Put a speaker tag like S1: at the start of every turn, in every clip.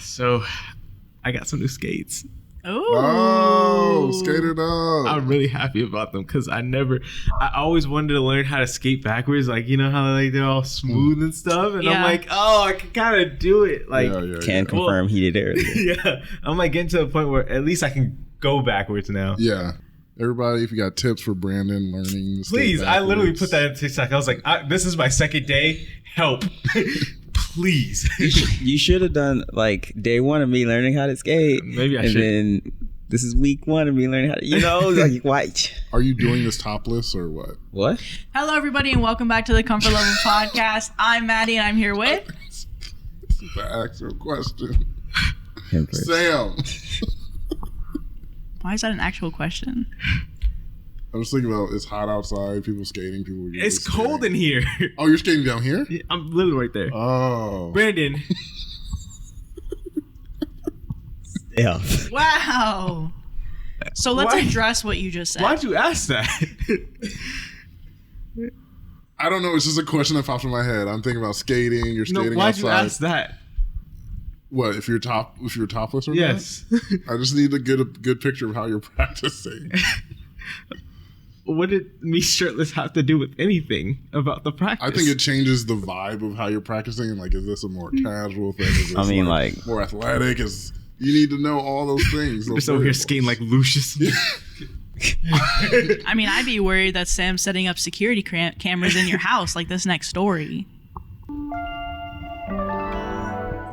S1: So I got some new skates.
S2: Oh, skated up.
S1: I'm really happy about them because I always wanted to learn how to skate backwards. Like, you know how like they're all smooth and stuff. And I'm like, oh, I can kind of do it. Like,
S3: can confirm he did earlier.
S1: Yeah. I'm like getting to a point where at least I can go backwards now.
S2: Yeah. Everybody, if you got tips for Brandon learning,
S1: please. I literally put that in TikTok. I was like, this is my second day. Help. Please.
S3: You should have done like day one of me learning how to skate.
S1: Maybe I should.
S3: And then this is week one of me learning how to, like white.
S2: Are you doing this topless or what?
S3: What?
S4: Hello, everybody, and welcome back to the Comfort Level Podcast. I'm Maddie, and I'm here with...
S2: This is the actual question. Sam.
S4: Why is that an actual question?
S2: I was thinking about it's hot outside, people skating, people.
S1: It's cold in here.
S2: Oh, you're skating down here?
S1: Yeah, I'm literally right there.
S2: Oh,
S1: Brandon.
S3: Yeah.
S4: Wow. So let's address what you just said.
S1: Why'd you ask that?
S2: I don't know. It's just a question that pops in my head. I'm thinking about skating. You're skating
S1: why'd
S2: outside.
S1: you ask that?
S2: What if you're topless or
S1: yes.
S2: not? I just need to get a good picture of how you're practicing.
S1: What did me shirtless have to do with anything about the practice?
S2: I think it changes the vibe of how you're practicing. Like, is this a more casual thing? Is this like more athletic? You need to know all those things.
S1: Just over here skating like Lucius.
S4: I mean, I'd be worried that Sam's setting up security cameras in your house like this next story.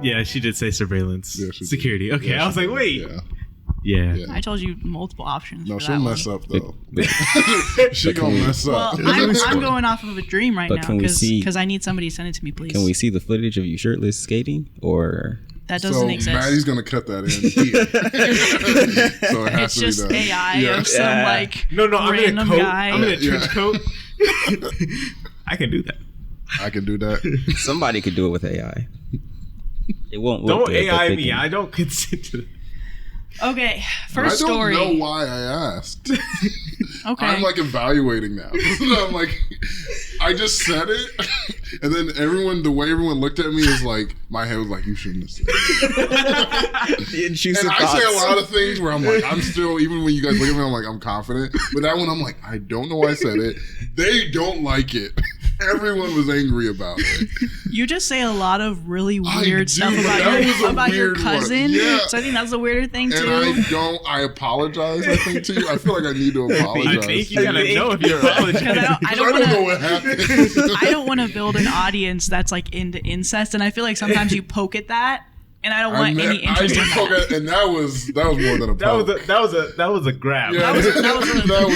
S1: Yeah, she did say surveillance. Yeah, security. Did. Okay, yeah, I was like, wait. Yeah.
S4: I told you multiple options.
S2: No, she'll mess up though. She gonna mess up.
S4: Well, I'm going off of a dream right now because I need somebody to send it to me, please.
S3: Can we see the footage of you shirtless skating, or
S4: that doesn't exist?
S2: Maddie's gonna cut that in here. So
S4: it's just AI of some like random guy.
S1: I'm in a trench coat. I can do that.
S2: I can do that.
S3: Somebody could do it with AI. It won't.
S1: Don't AI me. I don't consent to that.
S4: Okay, first story.
S2: I don't know why I asked.
S4: Okay.
S2: I'm like evaluating now. I'm like, I just said it, and then the way everyone looked at me is like, my head was like, you shouldn't have said it. And I say a lot of things where I'm like, I'm still, even when you guys look at me, I'm like, I'm confident. But that one, I'm like, I don't know why I said it. They don't like it. Everyone was angry about it.
S4: You just say a lot of really weird stuff about your cousin.
S2: Yeah.
S4: So I think that's a weirder thing too.
S2: And I apologize, I think, to you. I feel like I need to apologize.
S1: I think you gotta know if you're apologizing.
S2: I don't know what happened.
S4: I don't want to build an audience that's like into incest, and I feel like sometimes you poke at that. And I don't want any interest in that.
S2: And that was more than a poke.
S1: That was a grab.
S4: Yeah, that was a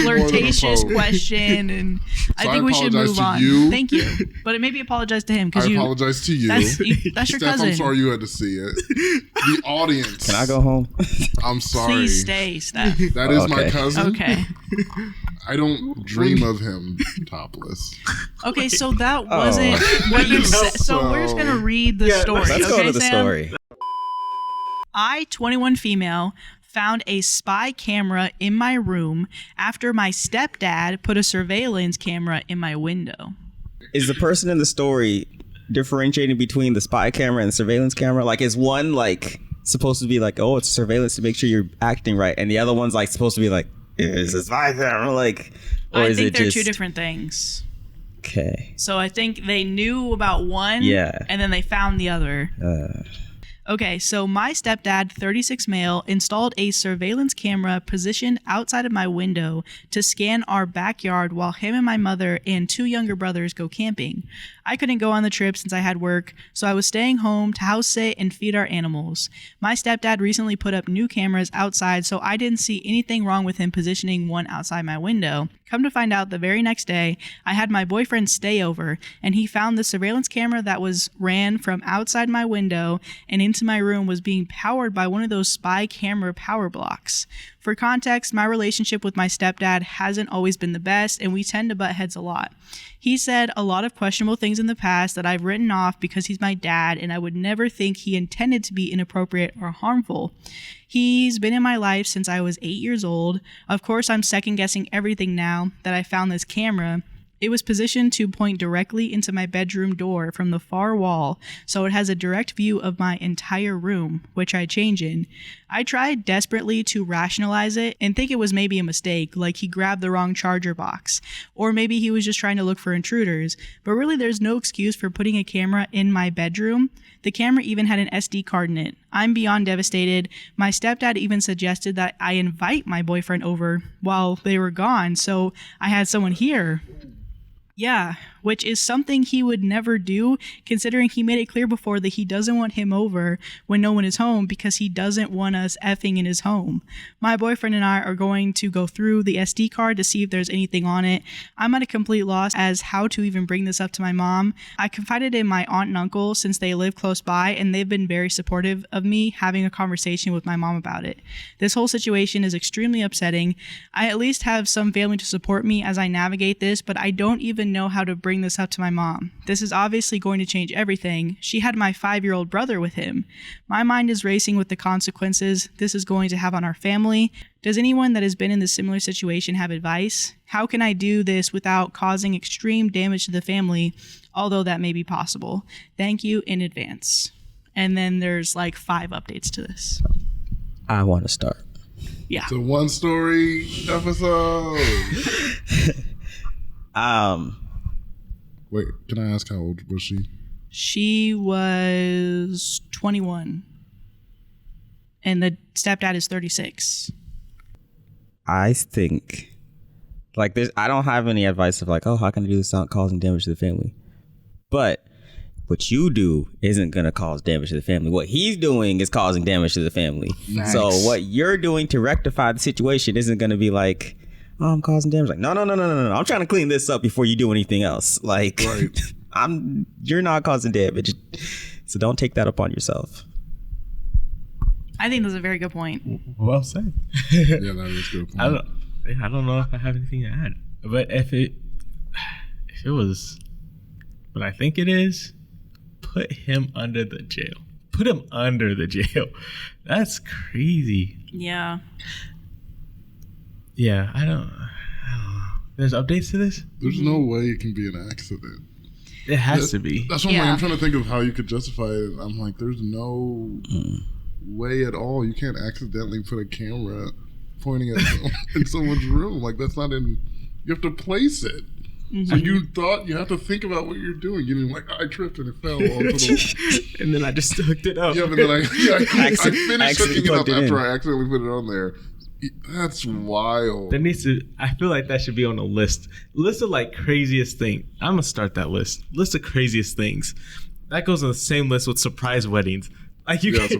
S4: flirtatious question, and so I think we should move on. Thank you, but maybe apologize to him because
S2: I apologize to you.
S4: That's your
S2: Steph,
S4: cousin.
S2: I'm sorry you had to see it. The audience.
S3: Can I go home?
S2: I'm sorry.
S4: Please stay, Steph.
S2: That is my cousin.
S4: Okay.
S2: I don't dream of him topless.
S4: Okay, so that wasn't what you said. So we're just gonna read the story.
S3: Let's go to the story.
S4: I, 21 female, found a spy camera in my room after my stepdad put a surveillance camera in my window.
S3: Is the person in the story differentiating between the spy camera and the surveillance camera? Like, is one like supposed to be like, oh, it's surveillance to make sure you're acting right, and the other one's like supposed to be like, it's a spy camera, like, or
S4: I
S3: is
S4: think
S3: it
S4: they're
S3: just
S4: two different things.
S3: Okay.
S4: So I think they knew about one, and then they found the other. Okay, so my stepdad, 36 male, installed a surveillance camera positioned outside of my window to scan our backyard while him and my mother and two younger brothers go camping. I couldn't go on the trip since I had work, so I was staying home to house sit and feed our animals. My stepdad recently put up new cameras outside, so I didn't see anything wrong with him positioning one outside my window. Come to find out, the very next day, I had my boyfriend stay over, and he found the surveillance camera that was ran from outside my window and into my room was being powered by one of those spy camera power blocks. For context, my relationship with my stepdad hasn't always been the best, and we tend to butt heads a lot. He said a lot of questionable things in the past that I've written off because he's my dad, and I would never think he intended to be inappropriate or harmful. He's been in my life since I was 8 years old. Of course, I'm second-guessing everything now that I found this camera, It was positioned to point directly into my bedroom door from the far wall, so it has a direct view of my entire room, which I change in. I tried desperately to rationalize it and think it was maybe a mistake, like he grabbed the wrong charger box, or maybe he was just trying to look for intruders, but really there's no excuse for putting a camera in my bedroom. The camera even had an SD card in it. I'm beyond devastated. My stepdad even suggested that I invite my boyfriend over while they were gone, so I had someone here. Yeah, which is something he would never do, considering he made it clear before that he doesn't want him over when no one is home because he doesn't want us effing in his home. My boyfriend and I are going to go through the SD card to see if there's anything on it. I'm at a complete loss as how to even bring this up to my mom. I confided in my aunt and uncle since they live close by, and they've been very supportive of me having a conversation with my mom about it. This whole situation is extremely upsetting. I at least have some family to support me as I navigate this, but I don't even know how to bring this up to my mom. This is obviously going to change everything. She had my 5-year-old brother with him. My mind is racing with the consequences this is going to have on our family. Does anyone that has been in this similar situation have advice? How can I do this without causing extreme damage to the family, although that may be possible? Thank you in advance. And then there's like 5 updates to this.
S3: I want to start.
S4: Yeah.
S2: It's a 1-story episode. Wait, can I ask how old was she?
S4: She was 21. And the stepdad is 36.
S3: I think, like, I don't have any advice of like, oh, how can I do this without causing damage to the family? But what you do isn't going to cause damage to the family. What he's doing is causing damage to the family. Nice. So what you're doing to rectify the situation isn't going to be like, oh, I'm causing damage. Like, no. I'm trying to clean this up before you do anything else. Like, right. You're not causing damage. So don't take that upon yourself.
S4: I think that's a very good point.
S1: Well said.
S2: Yeah, that is a good point.
S1: I don't know if I have anything to add. But if it was what I think it is, put him under the jail. Put him under the jail. That's crazy.
S4: Yeah.
S1: Yeah, I don't know. There's updates to this?
S2: There's no way it can be an accident.
S1: It has to be.
S2: That's what I'm trying to think of how you could justify it. I'm like, there's no way at all. You can't accidentally put a camera pointing at in someone's room. Like, that's not in. You have to place it. Mm-hmm. So you have to think about what you're doing. You didn't like, I tripped and it fell onto the.
S1: And then I just hooked it up.
S2: Yeah, but then I finished hooking it up after I accidentally put it on there. That's wild.
S1: I feel like that should be on a list of like craziest things. I'm gonna start that list of craziest things. That goes on the same list with surprise weddings. Like you can't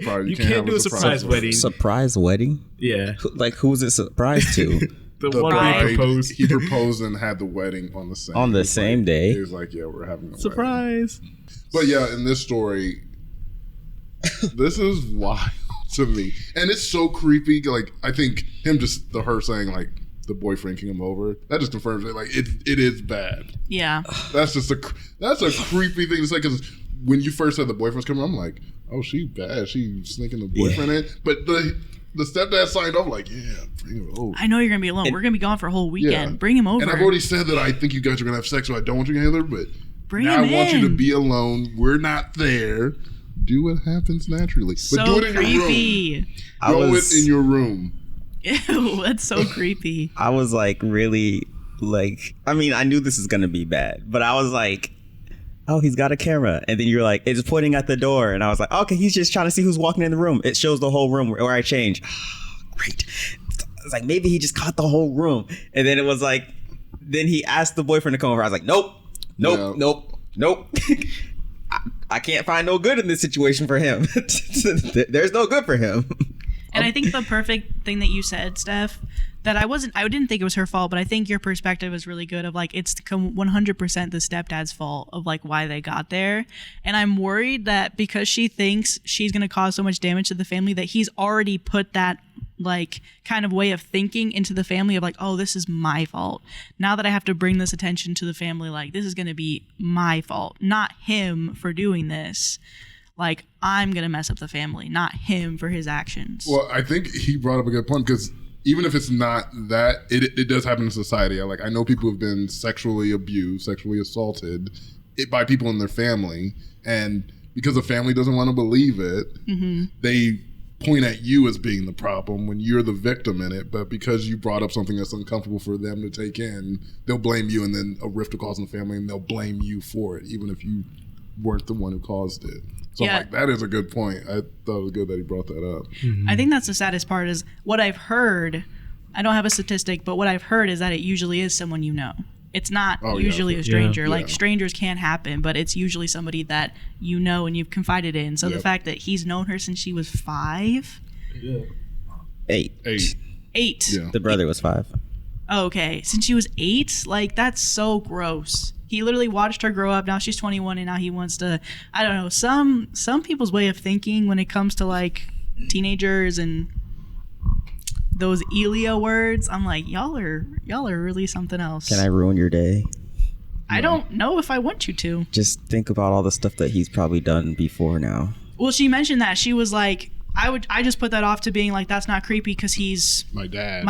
S1: do a surprise wedding.
S3: Surprise wedding?
S1: Yeah.
S3: Like, who's it surprise to?
S1: the one bride proposed.
S2: He proposed and had the wedding on the same
S3: day.
S2: He was like, yeah, we're having a
S1: surprise
S2: wedding. But yeah, in this story, this is wild to me, and it's so creepy. Like, I think her saying like the boyfriend came over, that just confirms it. Like, it is bad.
S4: Yeah,
S2: that's a creepy thing to say, because when you first said the boyfriend's coming, I'm like, oh, she bad, she sneaking the boyfriend in. But the stepdad signed up like, yeah, bring him over.
S4: I know you're gonna be alone. We're gonna be gone for a whole weekend. Yeah. Bring him over.
S2: And I've already said that I think you guys are gonna have sex, so I don't want you together. But
S4: bring
S2: now
S4: him
S2: I want
S4: in.
S2: you to be alone. We're not there. Do what happens naturally.
S4: So
S2: but do it in
S4: creepy.
S2: Your room. In your room.
S4: Ew, that's so creepy.
S3: I was like, really, like, I mean, I knew this is gonna be bad, but I was like, oh, he's got a camera. And then you're like, it's pointing at the door. And I was like, okay, he's just trying to see who's walking in the room. It shows the whole room where I change. Great. It's like, maybe he just caught the whole room. And then it was like, then he asked the boyfriend to come over. I was like, nope. I can't find no good in this situation for him. There's no good for him.
S4: And I think the perfect thing that you said, Steph, that I didn't think it was her fault, but I think your perspective is really good of like, it's 100% the stepdad's fault of like why they got there. And I'm worried that because she thinks she's going to cause so much damage to the family, that he's already put that like kind of way of thinking into the family of like, oh, this is my fault. Now that I have to bring this attention to the family, like this is going to be my fault, not him for doing this. Like, I'm going to mess up the family, not him for his actions.
S2: Well, I think he brought up a good point, because even if it's not that, it does happen in society. I know people who've been sexually abused, sexually assaulted by people in their family, and because the family doesn't want to believe it, they point at you as being the problem when you're the victim in it. But because you brought up something that's uncomfortable for them to take in, they'll blame you, and then a rift will cause in the family, and they'll blame you for it, even if you weren't the one who caused it. So that is a good point. I thought it was good that he brought that up.
S4: I think that's the saddest part is what I've heard. I don't have a statistic, but what I've heard is that it usually is someone you know. It's not usually a stranger.
S1: Yeah.
S4: Like strangers can happen, but it's usually somebody that you know and you've confided in. So the fact that he's known her since she was 5?
S2: Yeah.
S3: 8.
S4: 8.
S2: Yeah.
S3: The brother was 5.
S4: Oh, okay. Since she was 8? Like, that's so gross. He literally watched her grow up. Now she's 21 and now he wants to, I don't know, some people's way of thinking when it comes to like teenagers and those Elia words, I'm like, y'all are really something else.
S3: Can I ruin your day?
S4: I don't know if I want you to.
S3: Just think about all the stuff that he's probably done before now.
S4: Well, she mentioned that. She was like, I just put that off to being like, that's not creepy because he's
S2: my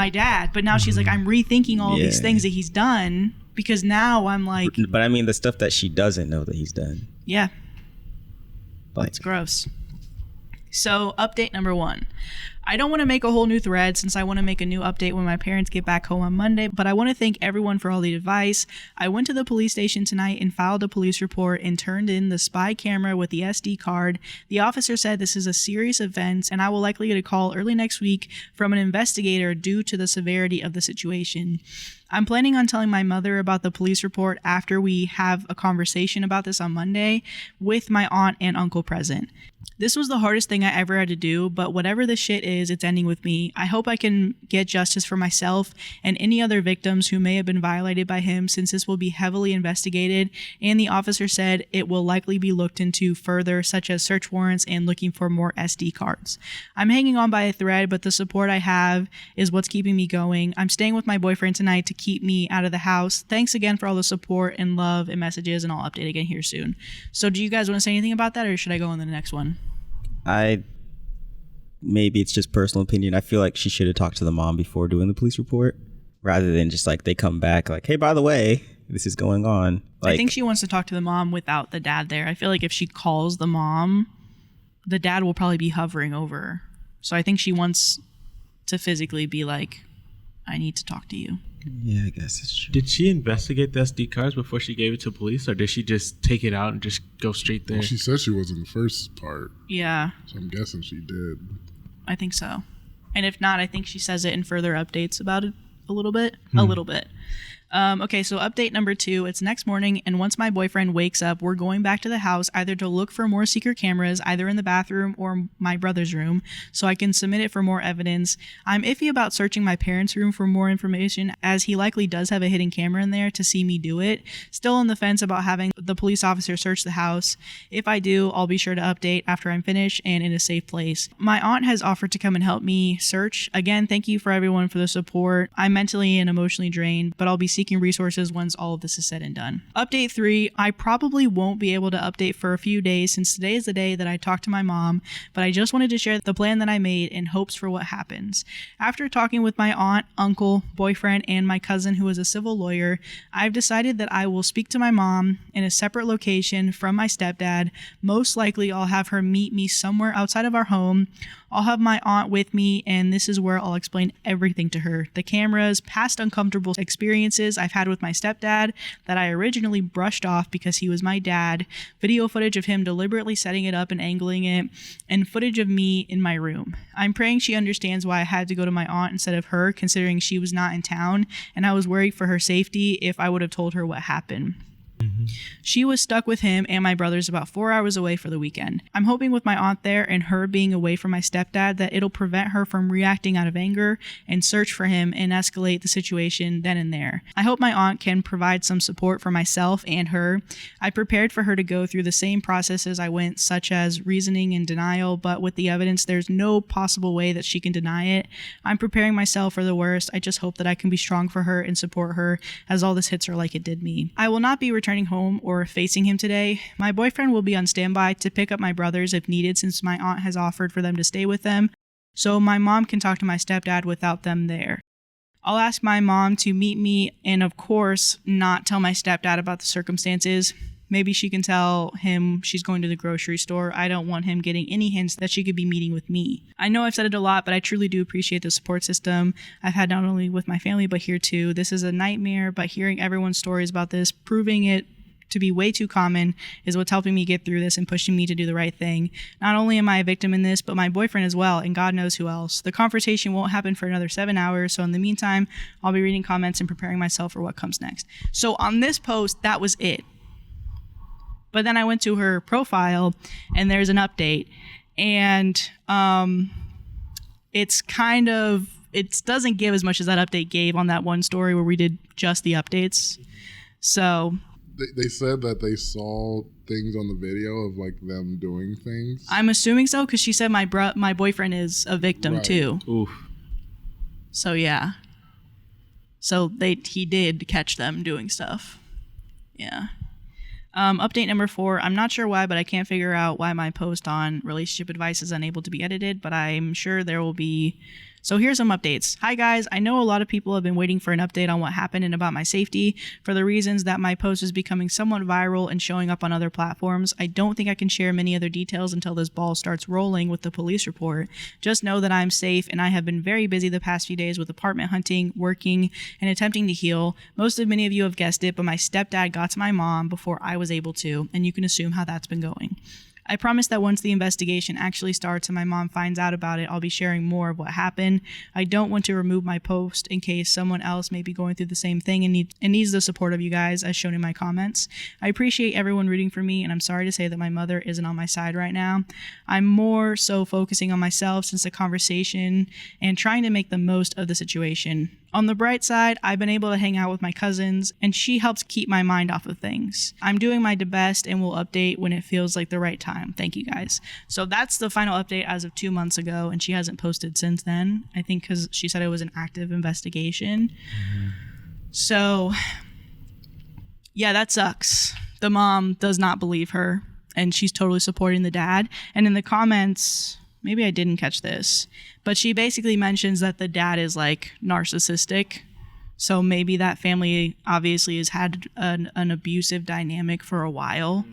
S2: dad.
S4: But now she's like, I'm rethinking all these things that he's done because now I'm like.
S3: But I mean, the stuff that she doesn't know that he's done.
S4: Yeah.
S3: Like,
S4: it's gross. So update number 1. I don't want to make a whole new thread since I want to make a new update when my parents get back home on Monday, but I want to thank everyone for all the advice. I went to the police station tonight and filed a police report and turned in the spy camera with the SD card. The officer said this is a serious event and I will likely get a call early next week from an investigator due to the severity of the situation. I'm planning on telling my mother about the police report after we have a conversation about this on Monday with my aunt and uncle present. This was the hardest thing I ever had to do, but whatever this shit is, it's ending with me. I hope I can get justice for myself and any other victims who may have been violated by him since this will be heavily investigated, and the officer said it will likely be looked into further, such as search warrants and looking for more SD cards. I'm hanging on by a thread, but the support I have is what's keeping me going. I'm staying with my boyfriend tonight to keep me out of the house. Thanks again for all the support and love and messages, and I'll update again here soon. So do you guys want to say anything about that, or should I go on to the next one?
S3: Maybe it's just personal opinion. I feel like she should have talked to the mom before doing the police report rather than just like they come back like, hey, by the way, this is going on. Like,
S4: I think she wants to talk to the mom without the dad there. I feel like if she calls the mom, the dad will probably be hovering over her. So I think she wants to physically be like, I need to talk to you.
S3: Yeah, I guess it's true.
S1: Did she investigate the SD cards before she gave it to police, or did she just take it out and just go straight there?
S2: Well, she said she was in the first part.
S4: Yeah.
S2: So I'm guessing she did.
S4: I think so. And if not, I think she says it in further updates about it a little bit. A little bit. Okay, so update number 2. It's next morning, and once my boyfriend wakes up, we're going back to the house either to look for more secret cameras, either in the bathroom or my brother's room, so I can submit it for more evidence. I'm iffy about searching my parents' room for more information, as he likely does have a hidden camera in there to see me do it. Still on the fence about having the police officer search the house. If I do, I'll be sure to update after I'm finished and in a safe place. My aunt has offered to come and help me search. Again, thank you for everyone for the support. I'm mentally and emotionally drained, but I'll be seeking resources once all of this is said and done. Update 3, I probably won't be able to update for a few days since today is the day that I talked to my mom, but I just wanted to share the plan that I made in hopes for what happens. After talking with my aunt, uncle, boyfriend, and my cousin who is a civil lawyer, I've decided that I will speak to my mom in a separate location from my stepdad. Most likely I'll have her meet me somewhere outside of our home. I'll have my aunt with me, and this is where I'll explain everything to her. The cameras, past uncomfortable experiences I've had with my stepdad that I originally brushed off because he was my dad, video footage of him deliberately setting it up and angling it, and footage of me in my room. I'm praying she understands why I had to go to my aunt instead of her, considering she was not in town, and I was worried for her safety if I would have told her what happened. She was stuck with him and my brothers about 4 hours away for the weekend. I'm hoping with my aunt there and her being away from my stepdad that it'll prevent her from reacting out of anger and search for him and escalate the situation then and there. I hope my aunt can provide some support for myself and her. I prepared for her to go through the same processes I went, such as reasoning and denial, but with the evidence, there's no possible way that she can deny it. I'm preparing myself for the worst. I just hope that I can be strong for her and support her as all this hits her like it did me. I will not be returning home or facing him today. My boyfriend will be on standby to pick up my brothers if needed, since my aunt has offered for them to stay with them. so my mom can talk to my stepdad without them there. I'll ask my mom to meet me and, of course, not tell my stepdad about the circumstances. Maybe she can tell him she's going to the grocery store. I don't want him getting any hints that she could be meeting with me. I know I've said it a lot, but I truly do appreciate the support system I've had not only with my family, but here too. This is a nightmare, but hearing everyone's stories about this, proving it to be way too common, is what's helping me get through this and pushing me to do the right thing. Not only am I a victim in this, but my boyfriend as well, and God knows who else. The confrontation won't happen for another 7 hours, so in the meantime, I'll be reading comments and preparing myself for what comes next. So on this post, that was it. But then I went to her profile, and there's an update, and it's kind of, it doesn't give as much as that update gave on that one story where we did just the updates. So
S2: they said that they saw things on the video of like them doing things.
S4: I'm assuming so, because she said my boyfriend is a victim too.
S1: Oof.
S4: So yeah. So he did catch them doing stuff. Yeah. Update number 4. I'm not sure why, but I can't figure out why my post on relationship advice is unable to be edited, but I'm sure there will be. So here's some updates. Hi guys, I know a lot of people have been waiting for an update on what happened and about my safety for the reasons that my post is becoming somewhat viral and showing up on other platforms. I don't think I can share many other details until this ball starts rolling with the police report. Just know that I'm safe and I have been very busy the past few days with apartment hunting, working, and attempting to heal. Many of you have guessed it, but my stepdad got to my mom before I was able to, and you can assume how that's been going. I promise that once the investigation actually starts and my mom finds out about it, I'll be sharing more of what happened. I don't want to remove my post in case someone else may be going through the same thing and needs the support of you guys, as shown in my comments. I appreciate everyone rooting for me, and I'm sorry to say that my mother isn't on my side right now. I'm more so focusing on myself since the conversation and trying to make the most of the situation. On the bright side, I've been able to hang out with my cousins, and she helps keep my mind off of things. I'm doing my best and will update when it feels like the right time. Thank you guys. So that's the final update as of 2 months ago, and she hasn't posted since then, I think because she said it was an active investigation. Mm-hmm. So, yeah, that sucks. The mom does not believe her, and she's totally supporting the dad. And in the comments, maybe I didn't catch this, but she basically mentions that the dad is like narcissistic. So maybe that family obviously has had an abusive dynamic for a while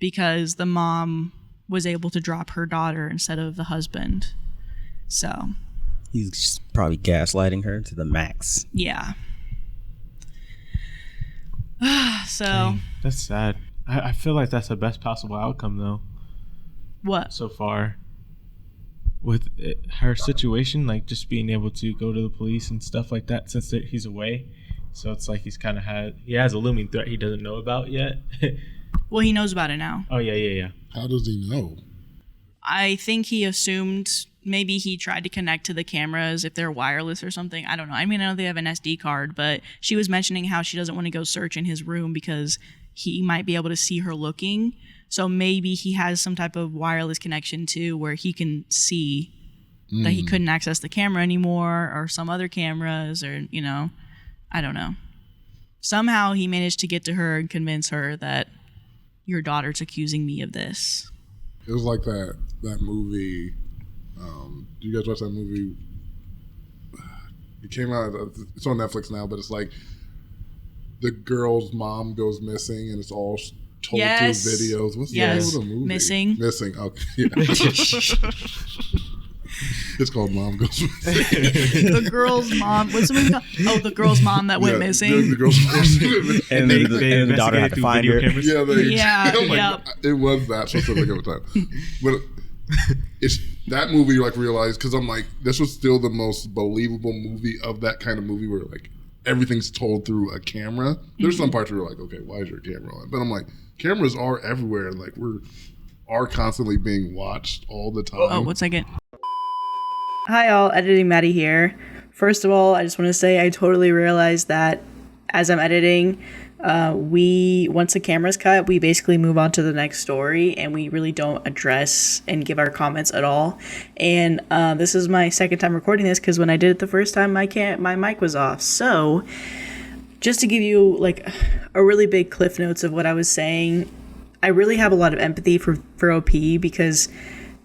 S4: because the mom was able to drop her daughter instead of the husband. So
S3: he's just probably gaslighting her to the max.
S4: Yeah. So
S1: dang, that's sad. I feel like that's the best possible outcome though.
S4: What?
S1: So far. With her situation, like just being able to go to the police and stuff like that since he's away. So it's like he has a looming threat he doesn't know about yet.
S4: Well, he knows about it now.
S1: Oh, yeah.
S2: How does he know?
S4: I think he assumed maybe he tried to connect to the cameras if they're wireless or something. I don't know. I mean, I know they have an SD card, but she was mentioning how she doesn't want to go search in his room because he might be able to see her looking. So maybe he has some type of wireless connection too where he can see that he couldn't access the camera anymore or some other cameras or, I don't know. Somehow he managed to get to her and convince her that your daughter's accusing me of this.
S2: It was like that movie. Do you guys watch that movie? It came out, it's on Netflix now, but it's like the girl's mom goes missing and it's all told through videos. What's the name of the movie?
S4: Missing.
S2: Okay. Yeah. It's called Mom Goes Missing.
S4: The girl's mom. What's the movie called? Oh, the girl's mom that went missing.
S2: The girl's mom.
S3: And the daughter had to find her.
S2: It was that specific of a time. But it's that movie you like realize, because I'm like, this was still the most believable movie of that kind of movie where like everything's told through a camera. There's some parts where you're like, okay, why is your camera on? But I'm like, cameras are everywhere. Like are constantly being watched all the time.
S4: Oh, 1 second. Hi all, Editing Maddie here. First of all, I just want to say I totally realized that as I'm editing, once the camera's cut, we basically move on to the next story and we really don't address and give our comments at all. And this is my second time recording this because when I did it the first time, my mic was off. So just to give you like a really big cliff notes of what I was saying, I really have a lot of empathy for OP because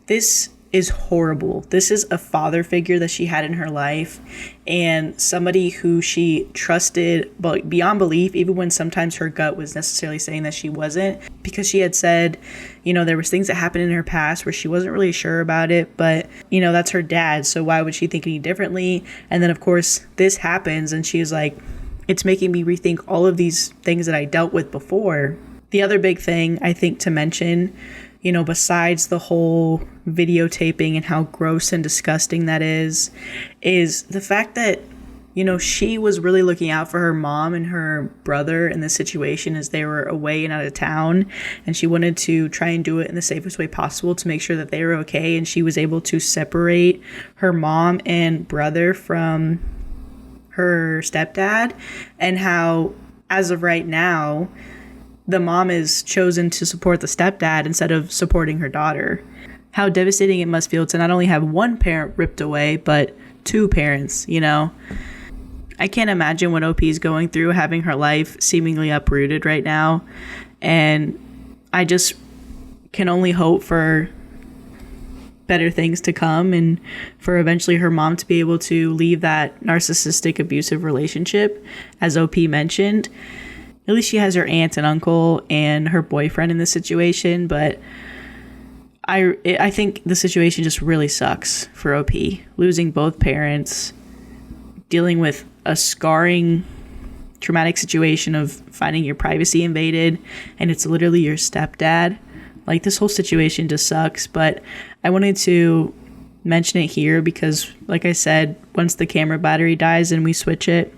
S4: this is horrible. This is a father figure that she had in her life, and somebody who she trusted but beyond belief, even when sometimes her gut was necessarily saying that she wasn't, because she had said, there was things that happened in her past where she wasn't really sure about it, but that's her dad, so why would she think any differently? And then of course this happens, and she's like, it's making me rethink all of these things that I dealt with before. The other big thing I think to mention, besides the whole videotaping and how gross and disgusting that is the fact that, she was really looking out for her mom and her brother in this situation as they were away and out of town. And she wanted to try and do it in the safest way possible to make sure that they were okay. And she was able to separate her mom and brother from her stepdad, and how, as of right now, the mom is chosen to support the stepdad instead of supporting her daughter. How devastating it must feel to not only have one parent ripped away, but two parents, I can't imagine what OP is going through, having her life seemingly uprooted right now. And I just can only hope for better things to come, and for eventually her mom to be able to leave that narcissistic, abusive relationship, as OP mentioned. At least she has her aunt and uncle and her boyfriend in this situation, but I think the situation just really sucks for OP. Losing both parents, dealing with a scarring, traumatic situation of finding your privacy invaded, and it's literally your stepdad. Like, this whole situation just sucks, but I wanted to mention it here because, like I said, once the camera battery dies and we switch it,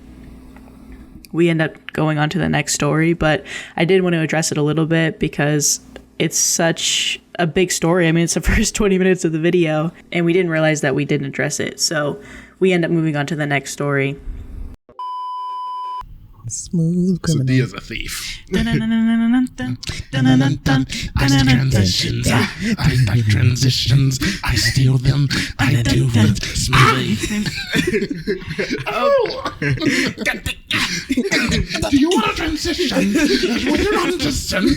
S4: we end up going on to the next story. But I did want to address it a little bit because it's such a big story. I mean, it's the first 20 minutes of the video, and we didn't realize that we didn't address it. So we end up moving on to the next story.
S3: Smooth
S2: So
S3: criminal.
S2: D is a thief.
S5: I steal transitions. I like transitions. I steal them. I do it smoothly. Do you want a transition? When you're on transition.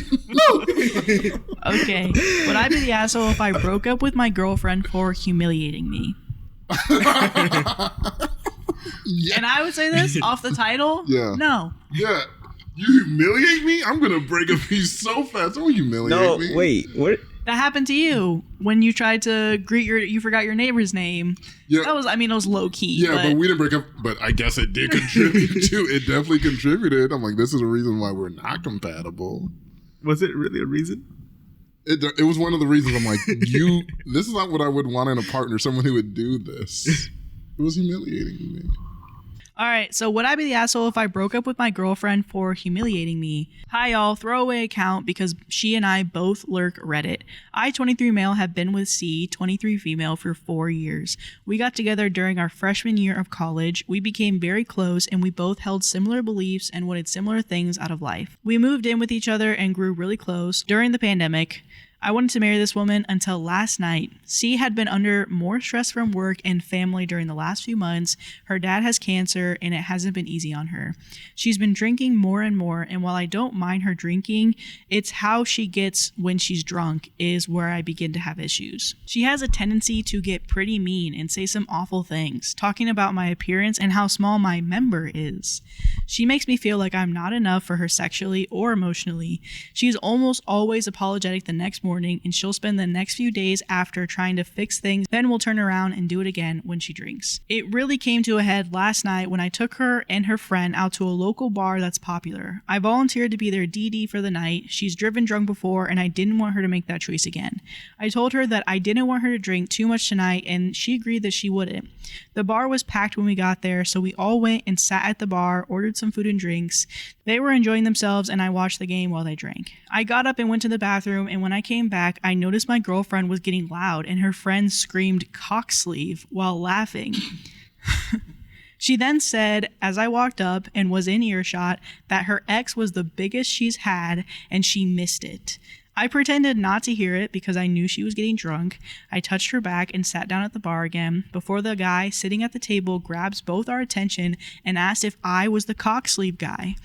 S4: Okay. Would I be the asshole if I broke up with my girlfriend for humiliating me?
S2: Yeah.
S4: And I would say this off the title.
S2: Yeah.
S4: No.
S2: Yeah. You humiliate me? I'm going to break up with you so fast. Don't humiliate me.
S3: No, wait, what?
S4: That happened to you when you tried to you forgot your neighbor's name.
S2: Yeah.
S4: That was, it was low key.
S2: Yeah, but we didn't break up. But I guess it did contribute to it. Definitely contributed. I'm like, this is a reason why we're not compatible.
S1: Was it really a reason?
S2: It was one of the reasons. I'm like, this is not what I would want in a partner, someone who would do this. It was humiliating me.
S4: All right, so would I be the asshole if I broke up with my girlfriend for humiliating me? Hi, y'all. Throwaway account because she and I both lurk Reddit. I, 23 male, have been with C, 23 female, for 4 years. We got together during our freshman year of college. We became very close, and we both held similar beliefs and wanted similar things out of life. We moved in with each other and grew really close. During the pandemic, I wanted to marry this woman until last night. C had been under more stress from work and family during the last few months. Her dad has cancer, and it hasn't been easy on her. She's been drinking more and more, and while I don't mind her drinking, it's how she gets when she's drunk is where I begin to have issues. She has a tendency to get pretty mean and say some awful things, talking about my appearance and how small my member is. She makes me feel like I'm not enough for her sexually or emotionally. She is almost always apologetic the next morning, and she'll spend the next few days after trying to fix things, then we'll turn around and do it again when she drinks. It really came to a head last night when I took her and her friend out to a local bar that's popular. I volunteered to be their DD for the night. She's driven drunk before, and I didn't want her to make that choice again. I told her that I didn't want her to drink too much tonight, and she agreed that she wouldn't. The bar was packed when we got there, so we all went and sat at the bar, ordered some food and drinks. They were enjoying themselves, and I watched the game while they drank. I got up and went to the bathroom, and when I came back, I noticed my girlfriend was getting loud, and her friend screamed "cock sleeve" while laughing. She then said, as I walked up and was in earshot, that her ex was the biggest she's had, and she missed it. I pretended not to hear it because I knew she was getting drunk. I touched her back and sat down at the bar again before the guy sitting at the table grabs both our attention and asked if I was the cock sleeve guy.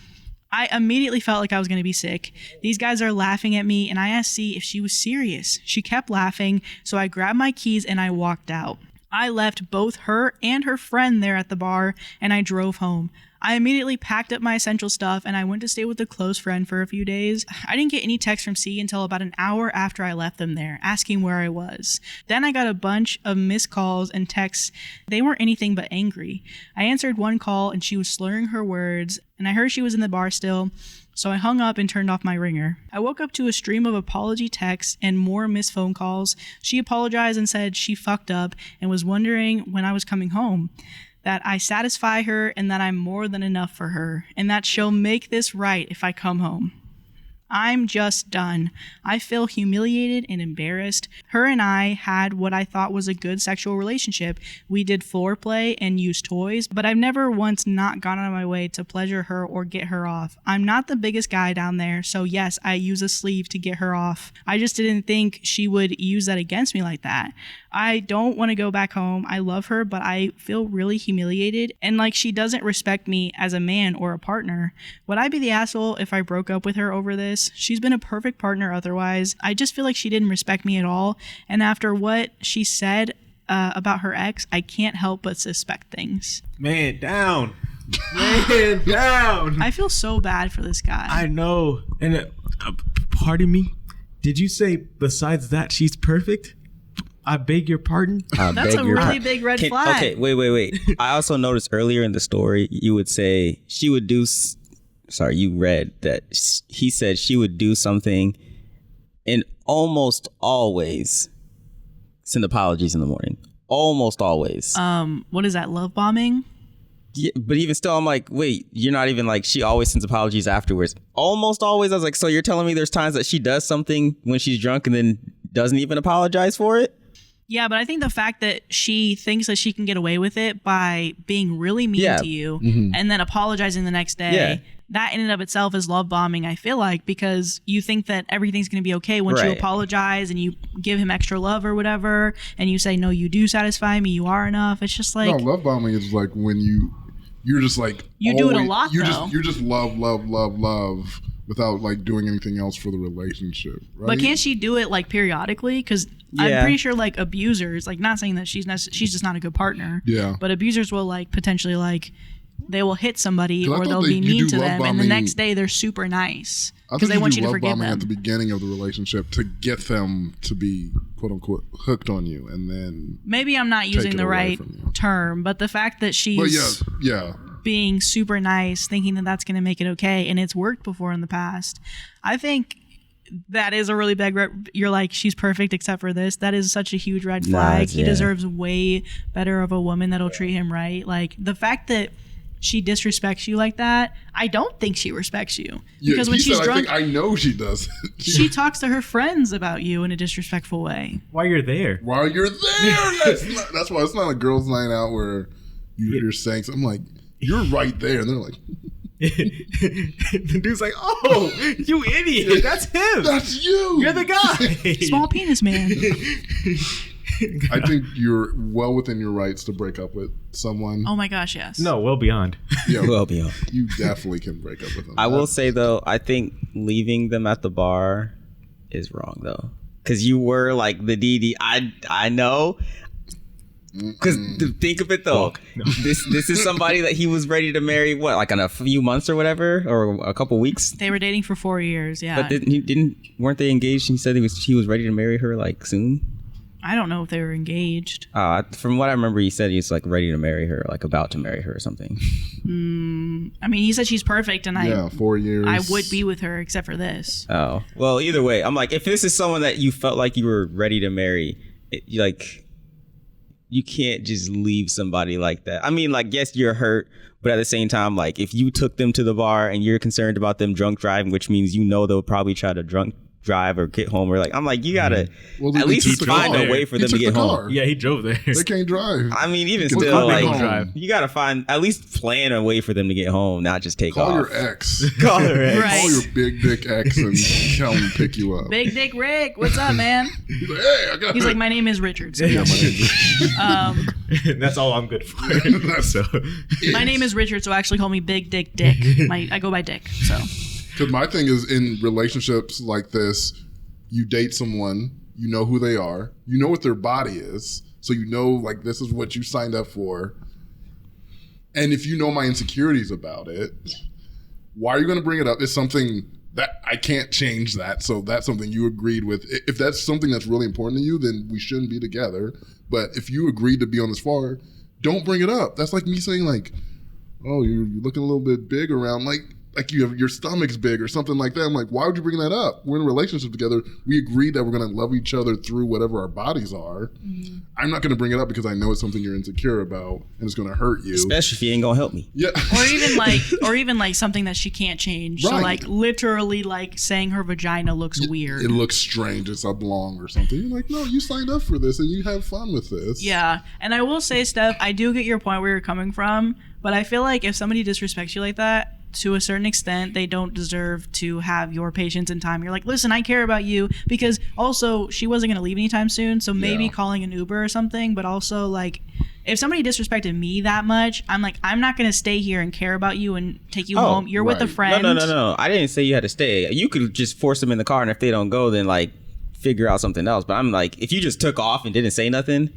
S4: I immediately felt like I was going to be sick. These guys are laughing at me, and I asked C if she was serious. She kept laughing, so I grabbed my keys and I walked out. I left both her and her friend there at the bar, and I drove home. I immediately packed up my essential stuff and I went to stay with a close friend for a few days. I didn't get any text from C until about an hour after I left them there, asking where I was. Then I got a bunch of missed calls and texts. They weren't anything but angry. I answered one call and she was slurring her words, and I heard she was in the bar still, so I hung up and turned off my ringer. I woke up to a stream of apology texts and more missed phone calls. She apologized and said she fucked up and was wondering when I was coming home, that I satisfy her and that I'm more than enough for her, and that she'll make this right if I come home. I'm just done. I feel humiliated and embarrassed. Her and I had what I thought was a good sexual relationship. We did foreplay and used toys, but I've never once not gone out of my way to pleasure her or get her off. I'm not the biggest guy down there, so yes, I use a sleeve to get her off. I just didn't think she would use that against me like that. I don't want to go back home. I love her, but I feel really humiliated and like she doesn't respect me as a man or a partner. Would I be the asshole if I broke up with her over this? She's been a perfect partner otherwise. I just feel like she didn't respect me at all. And after what she said about her ex, I can't help but suspect things.
S1: Man down. Man down.
S4: I feel so bad for this guy.
S1: I know. And pardon me, did you say besides that she's perfect? I beg your pardon?
S4: That's a really big red flag.
S3: Okay, wait. I also noticed earlier in the story, you would say she would do... Sorry, you read that he said she would do something and almost always send apologies in the morning. Almost always.
S4: What is that, love bombing?
S3: Yeah, but even still, I'm like, wait, you're not even like, she always sends apologies afterwards. Almost always. I was like, so you're telling me there's times that she does something when she's drunk and then doesn't even apologize for it?
S4: Yeah, but I think the fact that she thinks that she can get away with it by being really mean to you and then apologizing the next day, that in and of itself is love bombing, I feel like, because you think that everything's going to be okay once you apologize and you give him extra love or whatever, and you say, no, you do satisfy me, you are enough. It's just like...
S2: No, love bombing is like when you're just like...
S4: You always, do it a lot, though.
S2: You're just love without like doing anything else for the relationship, right?
S4: But can't she do it like periodically? Because I'm pretty sure like abusers, like not saying that she's just not a good partner, but abusers will like potentially like they will hit somebody or they'll be mean to them, and the next day they're super nice because they want you to forgive them.
S2: At the beginning of the relationship to get them to be quote unquote hooked on you, and then
S4: maybe I'm not using the right term, but the fact that she's being super nice, thinking that that's going to make it okay, and it's worked before in the past, I think that is a really big you're like, she's perfect except for this. That is such a huge red flag. He deserves way better of a woman that'll treat him right. Like the fact that she disrespects you like that, I don't think she respects you. Because when she's drunk,
S2: I know she does.
S4: She talks to her friends about you in a disrespectful way.
S1: While you're there.
S2: That's why it's not a girls' night out where you're saying something like, you're right there, and they're like...
S1: The dude's like, oh, you idiot, that's him.
S2: That's you.
S1: You're the guy.
S4: Small penis man.
S2: I think you're well within your rights to break up with someone.
S4: Oh my gosh, yes.
S1: No, well beyond.
S2: Yeah,
S3: well beyond.
S2: You definitely can break up with them.
S3: I will say, though, I think leaving them at the bar is wrong, though. Because you were like the DD. I know... Because think of it though, this is somebody that he was ready to marry. What, like in a few months or whatever, or a couple weeks?
S4: They were dating for 4 years. Yeah,
S3: but weren't they engaged? He said he was ready to marry her like soon.
S4: I don't know if they were engaged.
S3: From what I remember, he said he's like ready to marry her, like about to marry her or something.
S4: I mean, he said she's perfect, and
S2: 4 years.
S4: I would be with her except for this.
S3: Oh well, either way, I'm like, if this is someone that you felt like you were ready to marry, you can't just leave somebody like that. I mean, like, yes, you're hurt, but at the same time, like, if you took them to the bar and you're concerned about them drunk driving, which means they'll probably try to drunk drive or get home, or like I'm like, you gotta
S2: Well,
S3: at
S2: he
S3: least
S2: took
S3: find
S2: the
S3: a
S2: car.
S3: way for
S2: He
S3: them to
S2: took
S3: get
S2: the
S3: home.
S2: car.
S1: Yeah, he drove there.
S2: They can't drive.
S3: I mean, even
S2: Well,
S3: still,
S2: they
S3: like
S2: home.
S3: you gotta find at least plan a way for them to get home, not just take
S2: Call
S3: off.
S2: your ex.
S3: Call her ex.
S4: Right.
S2: Call your big dick ex and tell him to pick you up.
S4: Big Dick Rick, what's up, man?
S2: He's like, hey, I got
S4: He's like, my name is Richard. So
S2: Yeah, my name is-
S1: That's all I'm good for. So
S4: my name is Richard, so actually call me Big Dick Dick. I go by Dick. So
S2: Because my thing is, in relationships like this, you date someone, you know who they are, you know what their body is, so you know, like, this is what you signed up for. And if you know my insecurities about it, why are you going to bring it up? It's something that I can't change that, so that's something you agreed with. If that's something that's really important to you, then we shouldn't be together. But if you agreed to be on this far, don't bring it up. That's like me saying, like, oh, you're looking a little bit big around, like you have your stomach's big or something like that. I'm like, why would you bring that up? We're in a relationship together. We agreed that we're going to love each other through whatever our bodies are. Mm-hmm. I'm not going to bring it up because I know it's something you're insecure about and it's going to hurt you.
S3: Especially if you ain't gonna help me.
S2: Yeah.
S4: or even like something that she can't change.
S2: Right.
S4: So like literally like saying her vagina looks weird.
S2: It looks strange. It's oblong or something. You're like, no, you signed up for this and you have fun with this.
S4: Yeah. And I will say, Steph, I do get your point where you're coming from, but I feel like if somebody disrespects you like that, to a certain extent, they don't deserve to have your patience and time. You're like, listen, I care about you, because also she wasn't going to leave anytime soon, so maybe calling an Uber or something. But also, like, if somebody disrespected me that much, I'm like, I'm not going to stay here and care about you and take you home. You're with a friend.
S3: No. I didn't say you had to stay. You could just force them in the car, and if they don't go, then like figure out something else. But I'm like, if you just took off and didn't say nothing,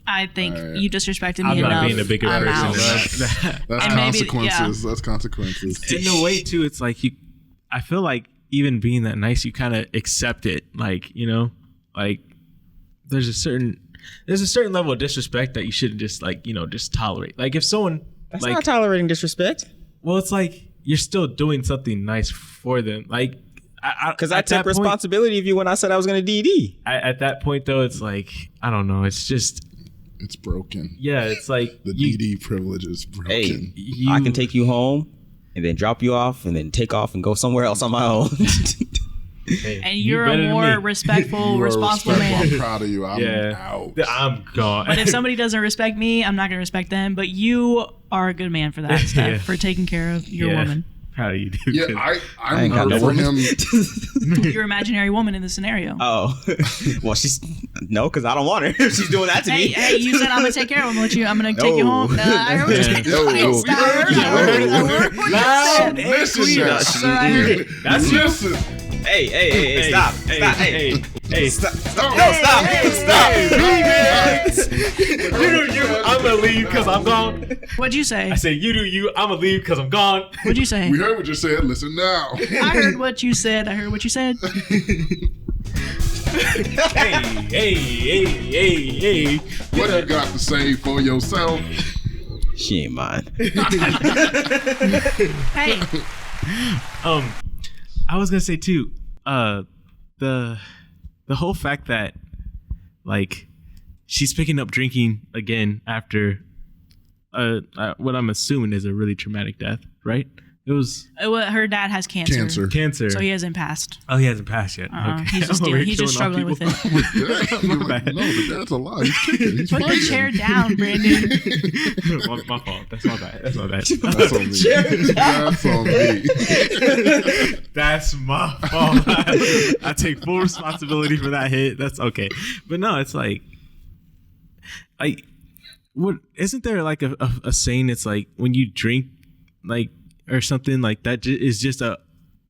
S4: I think you disrespected me
S1: I'm
S4: enough.
S1: not being a bigger
S4: I'm
S1: person.
S4: out.
S2: That's
S4: And maybe-
S2: consequences. That's consequences.
S1: In a way too, it's like I feel like even being that nice, you kind of accept it. Like, you know, like there's a certain level of disrespect that you shouldn't just like, you know, just tolerate. Like if someone
S3: that's
S1: like,
S3: not tolerating disrespect.
S1: well, it's like you're still doing something nice for them. Like,
S3: because I took responsibility of you when I said I was going to DD.
S1: At that point though, it's like, I don't know. It's just,
S2: it's broken.
S1: yeah, it's like
S2: The DD privilege is broken.
S3: Hey, I can take you home and then drop you off and then take off and go somewhere else on my own.
S1: hey,
S4: And you're a more respectful, responsible man.
S2: I'm proud of you. I'm out.
S1: I'm gone.
S4: But if somebody doesn't respect me, I'm not going to respect them. But you are a good man for that, Steph, for taking care of your woman.
S1: Proud of you, dude.
S2: Yeah, I'm
S3: ain't got
S2: hurt
S3: no
S2: for
S3: woman.
S2: him.
S4: Your imaginary woman in the scenario.
S3: Oh, well, because I don't want her. She's doing that to me.
S4: Hey, you said I'm going to take care of him. I'm going to take you home. I heard what you said.
S2: No.
S4: Stop. I heard what you said.
S2: Listen,
S1: Clean. That's
S2: listen.
S3: Hey, stop.
S1: Hey,
S3: Stop. Stop.
S1: You do you. I'm gonna leave because I'm gone.
S4: What'd you say?
S1: I said, you do you. I'm gonna leave because I'm gone.
S4: What'd you say?
S2: We heard what you said. Listen now.
S4: I heard what you said.
S1: Hey.
S2: What you got to say for yourself?
S3: She ain't mine.
S4: Hey.
S1: I was gonna say too, the whole fact that like she's picking up drinking again after what I'm assuming is a really traumatic death, right? It was
S4: Her dad has cancer.
S1: cancer.
S4: So he hasn't passed.
S1: Oh, he hasn't passed yet. Okay.
S4: He's just struggling with it.
S2: No, the dad's alive. He's kicking. He's
S4: Put
S2: fighting.
S4: the chair down, Brandon.
S1: my fault. That's my bad.
S2: That's on me. That's on me.
S1: That's my fault. I take full responsibility for that hit. That's okay. But no, it's like what isn't there like a saying? It's like when you drink like or something like that is just a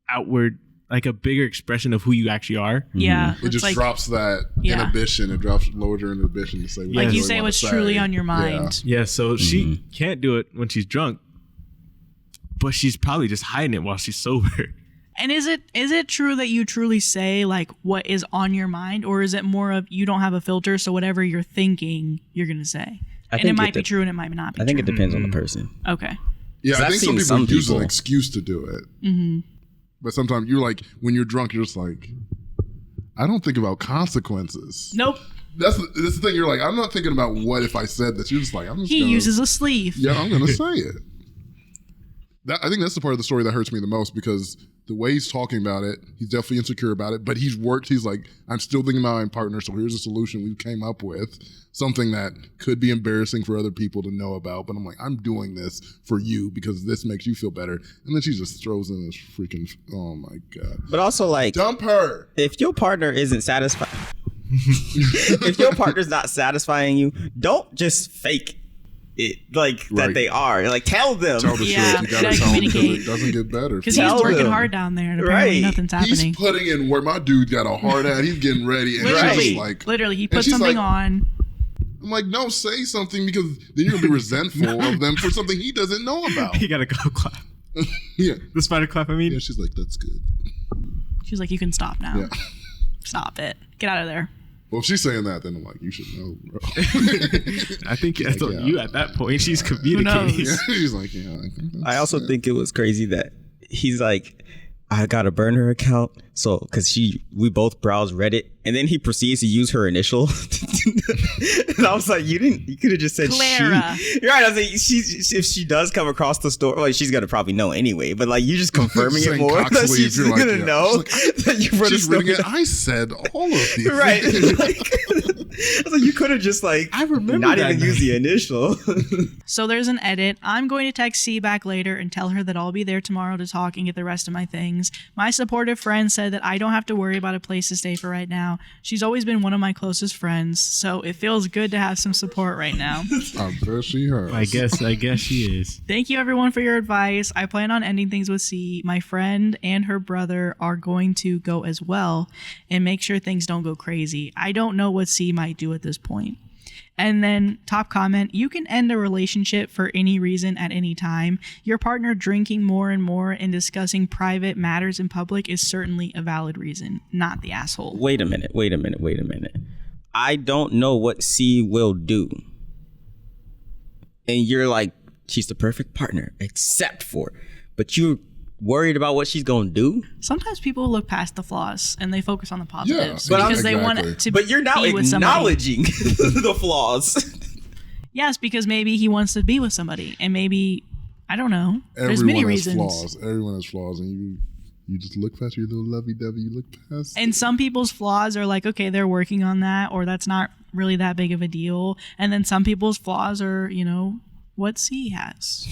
S1: outward, like a bigger expression of who you actually are.
S4: Yeah.
S2: It just
S4: like,
S2: drops that inhibition. It lowers your inhibition to say what
S4: like
S2: you
S4: you
S2: really
S4: say
S2: wanna
S4: what's
S2: say.
S4: truly on your mind.
S1: Yeah, so she can't do it when she's drunk, but she's probably just hiding it while she's sober.
S4: And is it true that you truly say like what is on your mind, or is it more of you don't have a filter, so whatever you're thinking you're gonna say? And it might be true and it might not be true.
S3: I think it depends on the person.
S4: Okay.
S2: Yeah, I
S3: I've
S2: think
S3: seen
S2: some people use
S3: people-
S2: an excuse to do it. Mm-hmm. But sometimes you're like, when you're drunk, you're just like, I don't think about consequences.
S4: Nope.
S2: That's the thing. You're like, I'm not thinking about what if I said this. You're just like, I'm just
S4: He
S2: gonna,
S4: uses a sleeve.
S2: Yeah, I'm going to say it. I think that's the part of the story that hurts me the most, because the way he's talking about it, he's definitely insecure about it, but he's like, I'm still thinking about my partner, so here's a solution we came up with, something that could be embarrassing for other people to know about, but I'm like, I'm doing this for you because this makes you feel better. And then she just throws in this freaking, oh my God.
S3: But also, like,
S2: dump her.
S3: If your partner isn't satisfied, if your partner's not satisfying you, don't just fake it, like, that they are. Like, tell them.
S2: Tell the truth. You gotta tell them because it doesn't get better.
S4: Because he's working hard down there and apparently nothing's happening.
S2: He's putting in work. My dude got a hard hat. He's getting ready. And she's like,
S4: literally, he put something on.
S2: I'm like, no, say something because then you're going to be resentful of them for something he doesn't know about.
S1: You got to go clap.
S2: Yeah.
S1: The spider clap, I mean.
S2: Yeah, she's like, that's good.
S4: She's like, you can stop now. Yeah. Stop it. Get out of there.
S2: Well, if she's saying that, then I'm like, you should know, bro.
S1: I think that's like, you at that point. She's communicating.
S2: Yeah, she's like, yeah.
S3: I also think it was crazy that he's like, I got a burner account, so because we both browse Reddit, and then he proceeds to use her initial, and I was like, you could have just said
S4: Clara.
S3: She. Right, I was like, if she does come across the store, well, she's gonna probably know anyway. But like, you just confirming it more that she's gonna know that you wrote
S2: she's reading it. I said all of these,
S3: right? I was like, you could have just like,
S1: I remember
S3: not even use the initial.
S4: So there's an edit. I'm going to text C back later and tell her that I'll be there tomorrow to talk and get the rest of my things. My supportive friend said that I don't have to worry about a place to stay for right now. She's always been one of my closest friends, so it feels good to have some support right now.
S2: I bet she has.
S1: I guess she is.
S4: Thank you everyone for your advice. I plan on ending things with C. My friend and her brother are going to go as well and make sure things don't go crazy. I don't know what C might do at this point. And then top comment, you can end a relationship for any reason at any time. Your partner drinking more and more and discussing private matters in public is certainly a valid reason, not the asshole.
S3: Wait a minute. I don't know what C will do. And you're like, she's the perfect partner, except for, but you're worried about what she's gonna do.
S4: Sometimes people look past the flaws and they focus on the positives
S2: but
S4: because they want to.
S3: But you're now acknowledging the flaws.
S4: Yes, because maybe he wants to be with somebody, and maybe I don't know. There's many reasons.
S2: Everyone has flaws, and you just look past your little lovey-dovey. You look past.
S4: And some people's flaws are like, okay, they're working on that, or that's not really that big of a deal. And then some people's flaws are, what C has.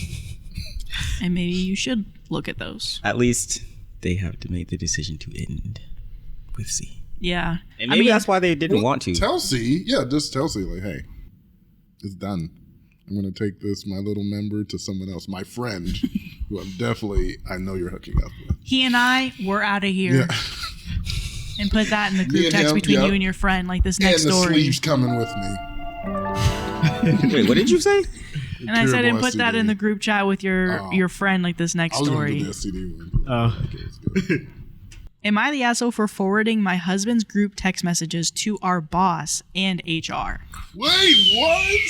S4: And maybe you should look at those.
S3: At least they have to make the decision to end with C.
S4: Yeah.
S3: And maybe that's why they didn't want to.
S2: Tell C. Yeah, just tell C, like, hey, it's done. I'm going to take my little member to someone else, my friend, who I know you're hooking up with.
S4: He and I, we're out of here.
S2: Yeah.
S4: And put that in the group text between you and your friend, like this next story.
S2: And the sleeve's coming with me.
S3: Wait, what did you say?
S4: And I said, and put that in the group chat with your friend, like this next story.
S2: I was going to do the STD one.
S1: Oh.
S2: Okay, it's good.
S4: Am I the asshole for forwarding my husband's group text messages to our boss and HR?
S2: Wait, what?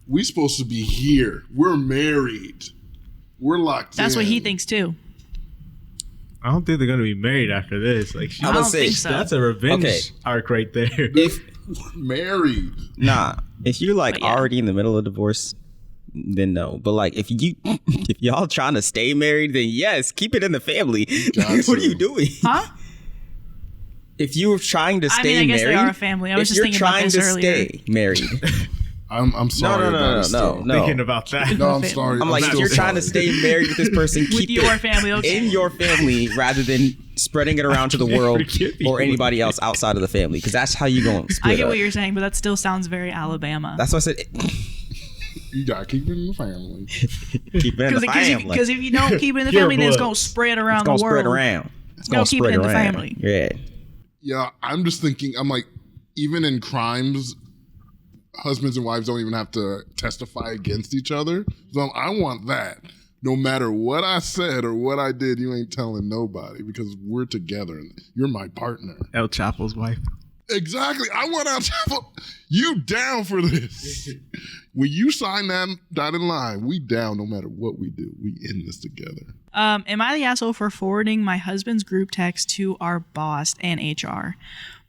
S2: We supposed to be here. We're married. We're locked in.
S4: That's what he thinks too.
S1: I don't think they're gonna be married after this. Like,
S4: I don't think so.
S1: That's a revenge arc right there.
S2: If married,
S3: if you're like already in the middle of divorce, then no. But like, if y'all trying to stay married, then yes, keep it in the family. What are you doing?
S4: Huh?
S3: If you're trying to stay
S4: I guess
S3: married,
S4: they are a family. I was just thinking about this earlier.
S3: Stay married.
S2: I'm sorry.
S3: No.
S1: Thinking about that.
S2: No, I'm sorry.
S3: I'm like, if you're trying to stay married with this person, keep
S4: with your family,
S3: in your family rather than spreading it around to the world or anybody else outside of the family, because that's how you going to split
S4: I get
S3: up.
S4: what you're saying, but that still sounds very Alabama.
S3: That's why I said
S2: you gotta keep it in the family.
S3: Keep it in the family.
S4: Because if you don't keep it in the family, then it's gonna spread around the world.
S3: Spread around. It's gonna
S4: keep it in the family.
S3: Yeah.
S2: Yeah, I'm just thinking. I'm like, even in crimes, husbands and wives don't even have to testify against each other. So I want that. No matter what I said or what I did, you ain't telling nobody because we're together and you're my partner.
S1: El Chapo's wife.
S2: Exactly. I want El Chapo. You down for this. When you sign that dotted line, we down no matter what we do. We in this together.
S4: Am I the asshole for forwarding my husband's group text to our boss and HR?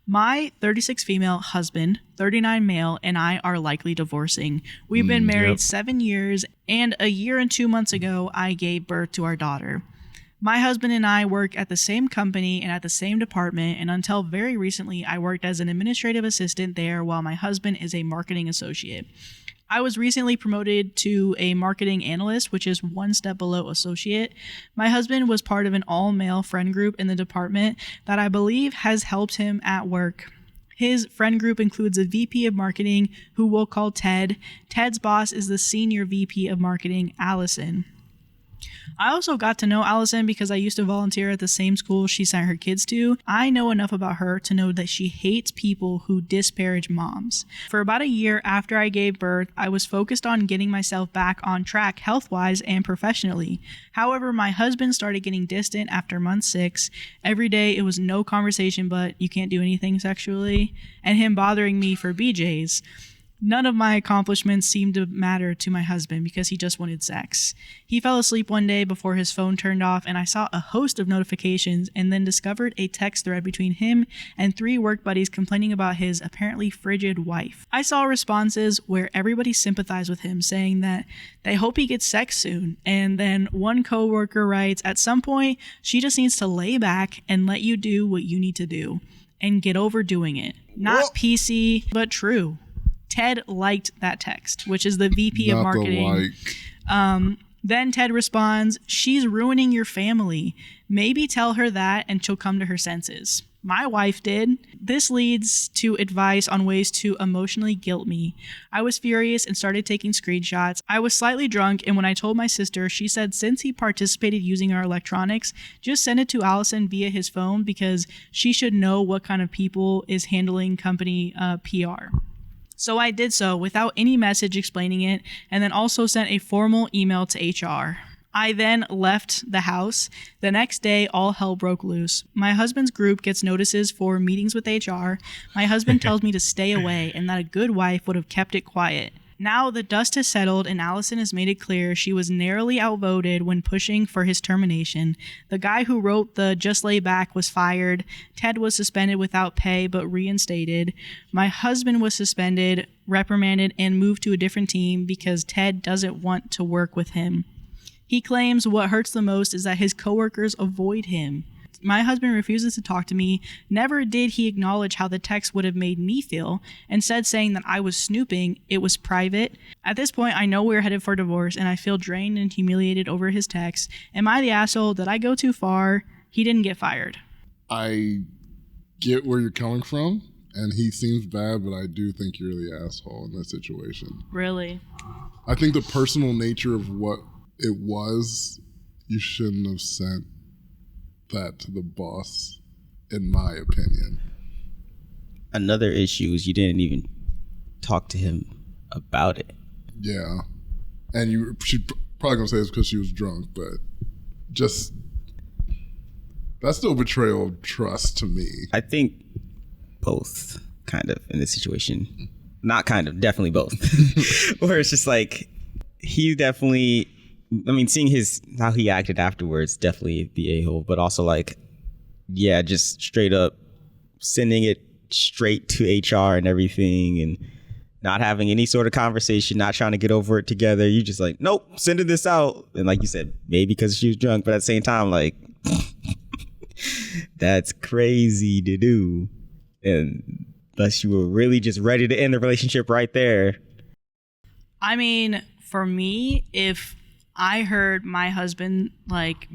S4: My 36 female husband, 39 male, and I are likely divorcing. We've been married 7 years, and a year and 2 months ago, I gave birth to our daughter. My husband and I work at the same company and at the same department, and until very recently, I worked as an administrative assistant there while my husband is a marketing associate. I was recently promoted to a marketing analyst, which is one step below associate. My husband was part of an all-male friend group in the department that I believe has helped him at work. His friend group includes a VP of marketing, who we'll call Ted. Ted's boss is the senior VP of marketing, Allison. I also got to know Allison because I used to volunteer at the same school she sent her kids to. I know enough about her to know that she hates people who disparage moms. For about a year after I gave birth, I was focused on getting myself back on track health-wise and professionally. However, my husband started getting distant after month 6. Every day it was no conversation but you can't do anything sexually, and him bothering me for BJs. None of my accomplishments seemed to matter to my husband because he just wanted sex. He fell asleep one day before his phone turned off, and I saw a host of notifications and then discovered a text thread between him and 3 work buddies complaining about his apparently frigid wife. I saw responses where everybody sympathized with him, saying that they hope he gets sex soon, and then one coworker writes, "At some point, she just needs to lay back and let you do what you need to do and get over doing it." Not PC, but true. Ted liked that text, which is the VP of marketing. Then Ted responds, "She's ruining your family. Maybe tell her that and she'll come to her senses." My wife did. This leads to advice on ways to emotionally guilt me. I was furious and started taking screenshots. I was slightly drunk, and when I told my sister, she said since he participated using our electronics, just send it to Allison via his phone because she should know what kind of people is handling company PR. So I did so without any message explaining it, and then also sent a formal email to HR. I then left the house. The next day, all hell broke loose. My husband's group gets notices for meetings with HR. My husband tells me to stay away and that a good wife would have kept it quiet. Now the dust has settled and Allison has made it clear she was narrowly outvoted when pushing for his termination. The guy who wrote the "just lay back" was fired. Ted was suspended without pay but reinstated. My husband was suspended, reprimanded, and moved to a different team because Ted doesn't want to work with him. He claims what hurts the most is that his coworkers avoid him. My husband refuses to talk to me. Never did he acknowledge how the text would have made me feel. Instead, saying that I was snooping, it was private. At this point, I know we're headed for divorce, and I feel drained and humiliated over his text. Am I the asshole? Did I go too far? He didn't get fired.
S2: I get where you're coming from, and he seems bad, but I do think you're the asshole in that situation.
S4: Really?
S2: I think the personal nature of what it was, you shouldn't have sent that to the boss, in my opinion.
S3: Another issue is you didn't even talk to him about it.
S2: Yeah, and she probably gonna say it's because she was drunk, but just that's still betrayal of trust to me.
S3: I think both, kind of, in this situation. Not kind of, definitely both. Where it's just like he definitely. I mean, seeing how he acted afterwards, definitely the a-hole, but also like, yeah, just straight up sending it straight to HR and everything and not having any sort of conversation, not trying to get over it together. You just like, nope, sending this out. And like you said, maybe because she was drunk, but at the same time, like, that's crazy to do. And unless you were really just ready to end the relationship right there.
S4: I mean, for me, if I heard my husband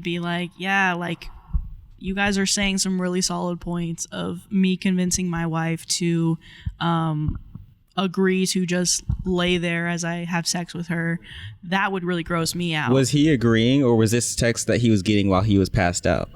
S4: be like, yeah, like you guys are saying some really solid points of me convincing my wife to agree to just lay there as I have sex with her, that would really gross me out. Was
S3: he agreeing, or was this text that he was getting while he was passed out?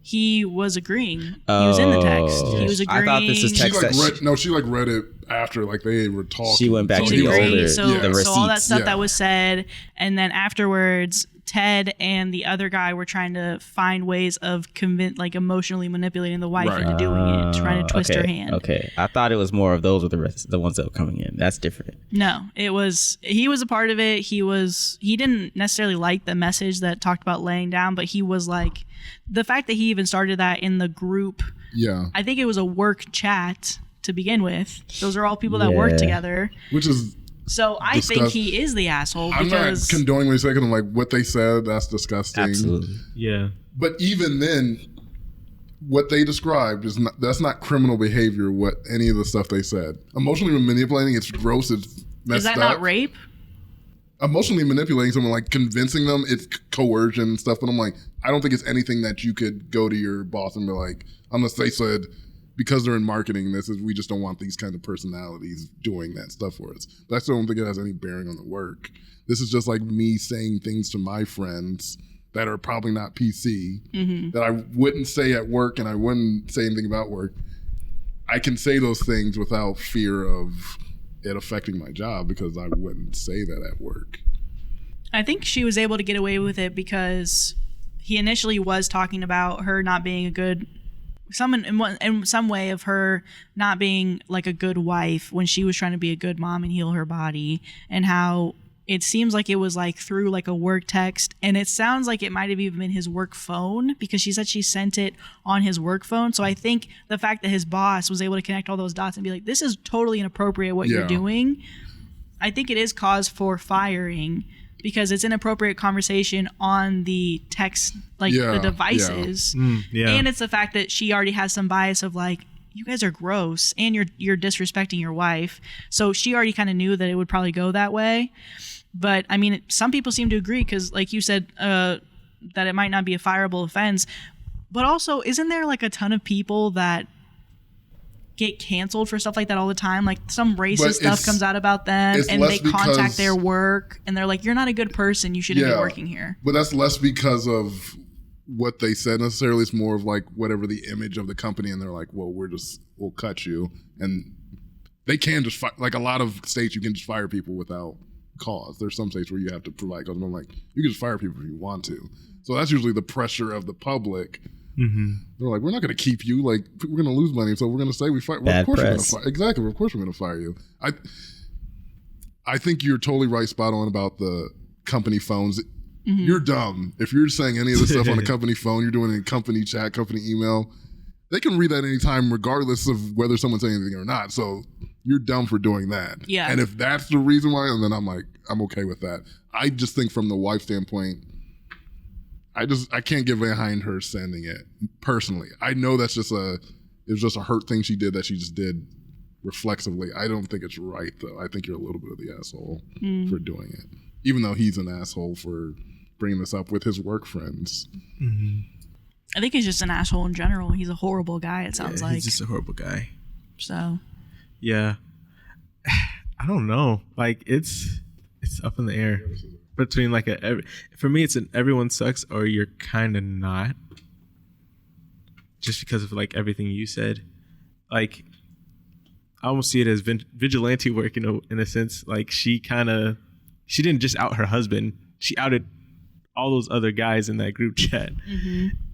S4: He was agreeing. He was in the text. He was agreeing.
S3: I thought this was text
S2: she read it after they were talking.
S3: She went back to the older, the receipts.
S4: So all that stuff that was said, and then afterwards, Ted and the other guy were trying to find ways of emotionally manipulating the wife into doing it, trying to twist her hand.
S3: Okay, I thought it was more of those were the ones that were coming in. That's different.
S4: No, he was a part of it. He didn't necessarily like the message that talked about laying down, but he was like, the fact that he even started that in the group. Yeah, I think it was a work chat to begin with. Those are all people that work together.
S2: Which is
S4: So I think he is the asshole because...
S2: I'm not condoning what he's saying. I'm like, what they said, that's disgusting.
S3: Absolutely.
S1: Yeah.
S2: But even then, what they described that's not criminal behavior, what any of the stuff they said. Emotionally manipulating, it's gross, it's messed up.
S4: Is that not rape?
S2: Emotionally manipulating someone, like convincing them, it's coercion and stuff. But I'm like, I don't think it's anything that you could go to your boss and be like, unless they said, because they're in marketing, we just don't want these kind of personalities doing that stuff for us. But I still don't think it has any bearing on the work. This is just like me saying things to my friends that are probably not PC, that I wouldn't say at work and I wouldn't say anything about work. I can say those things without fear of it affecting my job because I wouldn't say that at work.
S4: I think she was able to get away with it because he initially was talking about her not being a good, in some way of her not being like a good wife when she was trying to be a good mom and heal her body, and how it seems like it was like through like a work text, and it sounds like it might have even been his work phone because she said she sent it on his work phone. So I think the fact that his boss was able to connect all those dots and be like, this is totally inappropriate what you're doing, I think it is cause for firing because it's inappropriate conversation on the text, like the devices. And it's the fact that she already has some bias of like, you guys are gross and you're disrespecting your wife. So she already kind of knew that it would probably go that way. But I mean, some people seem to agree because like you said, that it might not be a fireable offense, but also isn't there like a ton of people that get canceled for stuff like that all the time? Like some racist stuff comes out about them and they contact their work and they're like, you're not a good person. You shouldn't be working here.
S2: But that's less because of what they said necessarily. It's more of like whatever the image of the company, and they're like, well, we'll cut you. And they can just like a lot of states, you can just fire people without cause. There's some states where you have to provide cause. And I'm like, you can just fire people if you want to. So that's usually the pressure of the public. They're like, we're not going to keep you. Like, we're going to lose money, so we're going to say we fire. Well, of course we're going to fire. Exactly. Of course we're going to fire you. I think you're totally right, spot on about the company phones. You're dumb. If you're saying any of the stuff on a company phone, you're doing it in company chat, company email, they can read that anytime regardless of whether someone's saying anything or not. So you're dumb for doing that.
S4: Yeah.
S2: And if that's the reason why, then I'm like, I'm okay with that. I just think from the wife standpoint, I can't get behind her sending it personally. I know that's it was just a hurt thing she did that she just did reflexively. I don't think it's right though. I think you're a little bit of the asshole for doing it, even though he's an asshole for bringing this up with his work friends.
S4: I think he's just an asshole in general. He's a horrible guy, it sounds like.
S1: He's just a horrible guy.
S4: So.
S1: Yeah. I don't know. Like, it's up in the air. Between like for me, it's an everyone sucks or you're kind of not. Just because of like everything you said. Like, I almost see it as vigilante work in a sense. Like, she didn't just out her husband. She outed all those other guys in that group chat.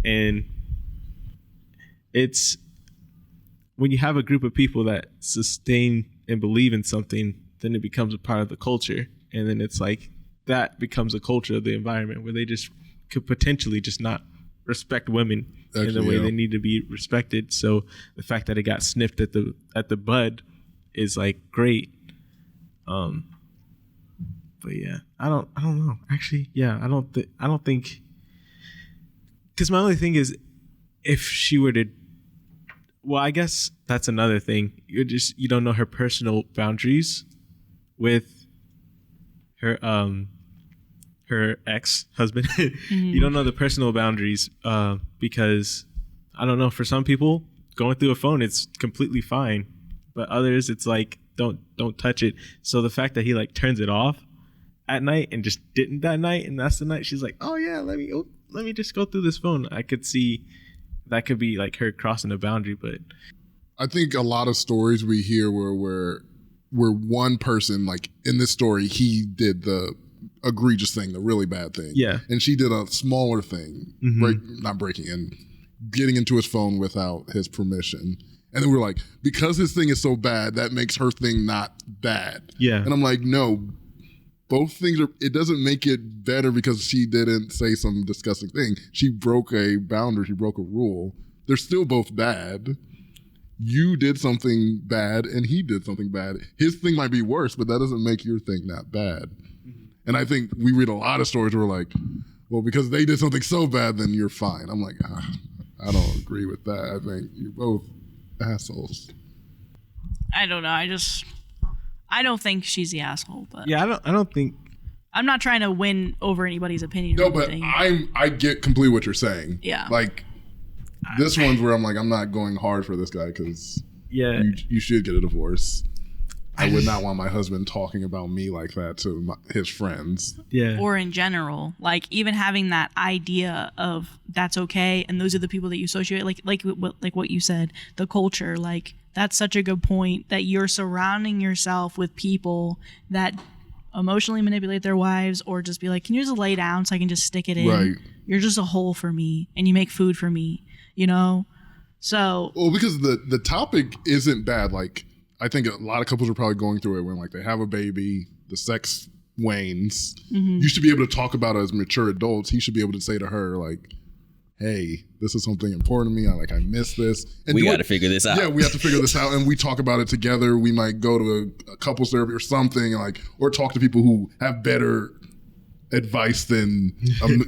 S1: And it's when you have a group of people that sustain and believe in something, then it becomes a part of the culture. And then it's like that becomes a culture of the environment where they just could potentially just not respect women in the way they need to be respected. So the fact that it got sniffed at the bud is like great. But yeah, I don't know. Actually, yeah, I don't think, because my only thing is if she were to, well, I guess that's another thing. You don't know her personal boundaries with her ex-husband. You don't know the personal boundaries because I don't know, for some people going through a phone it's completely fine, but others it's like don't touch it. So the fact that he like turns it off at night and just didn't that night, and that's the night she's like, oh yeah, let me just go through this phone. I could see that could be like her crossing a boundary. But
S2: I think a lot of stories we hear where one person, like in this story, he did the egregious thing, the really bad thing.
S1: Yeah.
S2: And she did a smaller thing, not breaking in, getting into his phone without his permission. And then we're like, because his thing is so bad, that makes her thing not bad.
S1: Yeah.
S2: And I'm like, no, both things it doesn't make it better because she didn't say some disgusting thing. She broke a boundary, she broke a rule. They're still both bad. you did something bad and he did something bad. His thing might be worse, but that doesn't make your thing not bad. And I think we read a lot of stories where we're like, well, because they did something so bad, then you're fine. I'm like, I don't agree with that. I think you're both assholes.
S4: I don't know. I don't think she's the asshole. But
S1: Yeah, I don't think.
S4: I'm not trying to win over anybody's opinion.
S2: No, but I get completely what you're saying.
S4: Yeah.
S2: Like, this one's where I'm like, I'm not going hard for this guy because you should get a divorce. I would not want my husband talking about me like that to his friends.
S1: Yeah.
S4: Or in general, like even having that idea of that's okay, and those are the people that you associate, like what you said, the culture. Like that's such a good point that you're surrounding yourself with people that emotionally manipulate their wives, or just be like, can you just lay down so I can just stick it in?
S2: Right.
S4: You're just a hole for me, and you make food for me. You know. So.
S2: Well, because the topic isn't bad. Like, I think a lot of couples are probably going through it when like they have a baby, the sex wanes. Mm-hmm. You should be able to talk about it as mature adults. He should be able to say to her like, hey, this is something important to me. I miss this. And
S3: we got to figure this out.
S2: Yeah, we have to figure this out. And we talk about it together. We might go to a couples therapy or something, or talk to people who have better advice than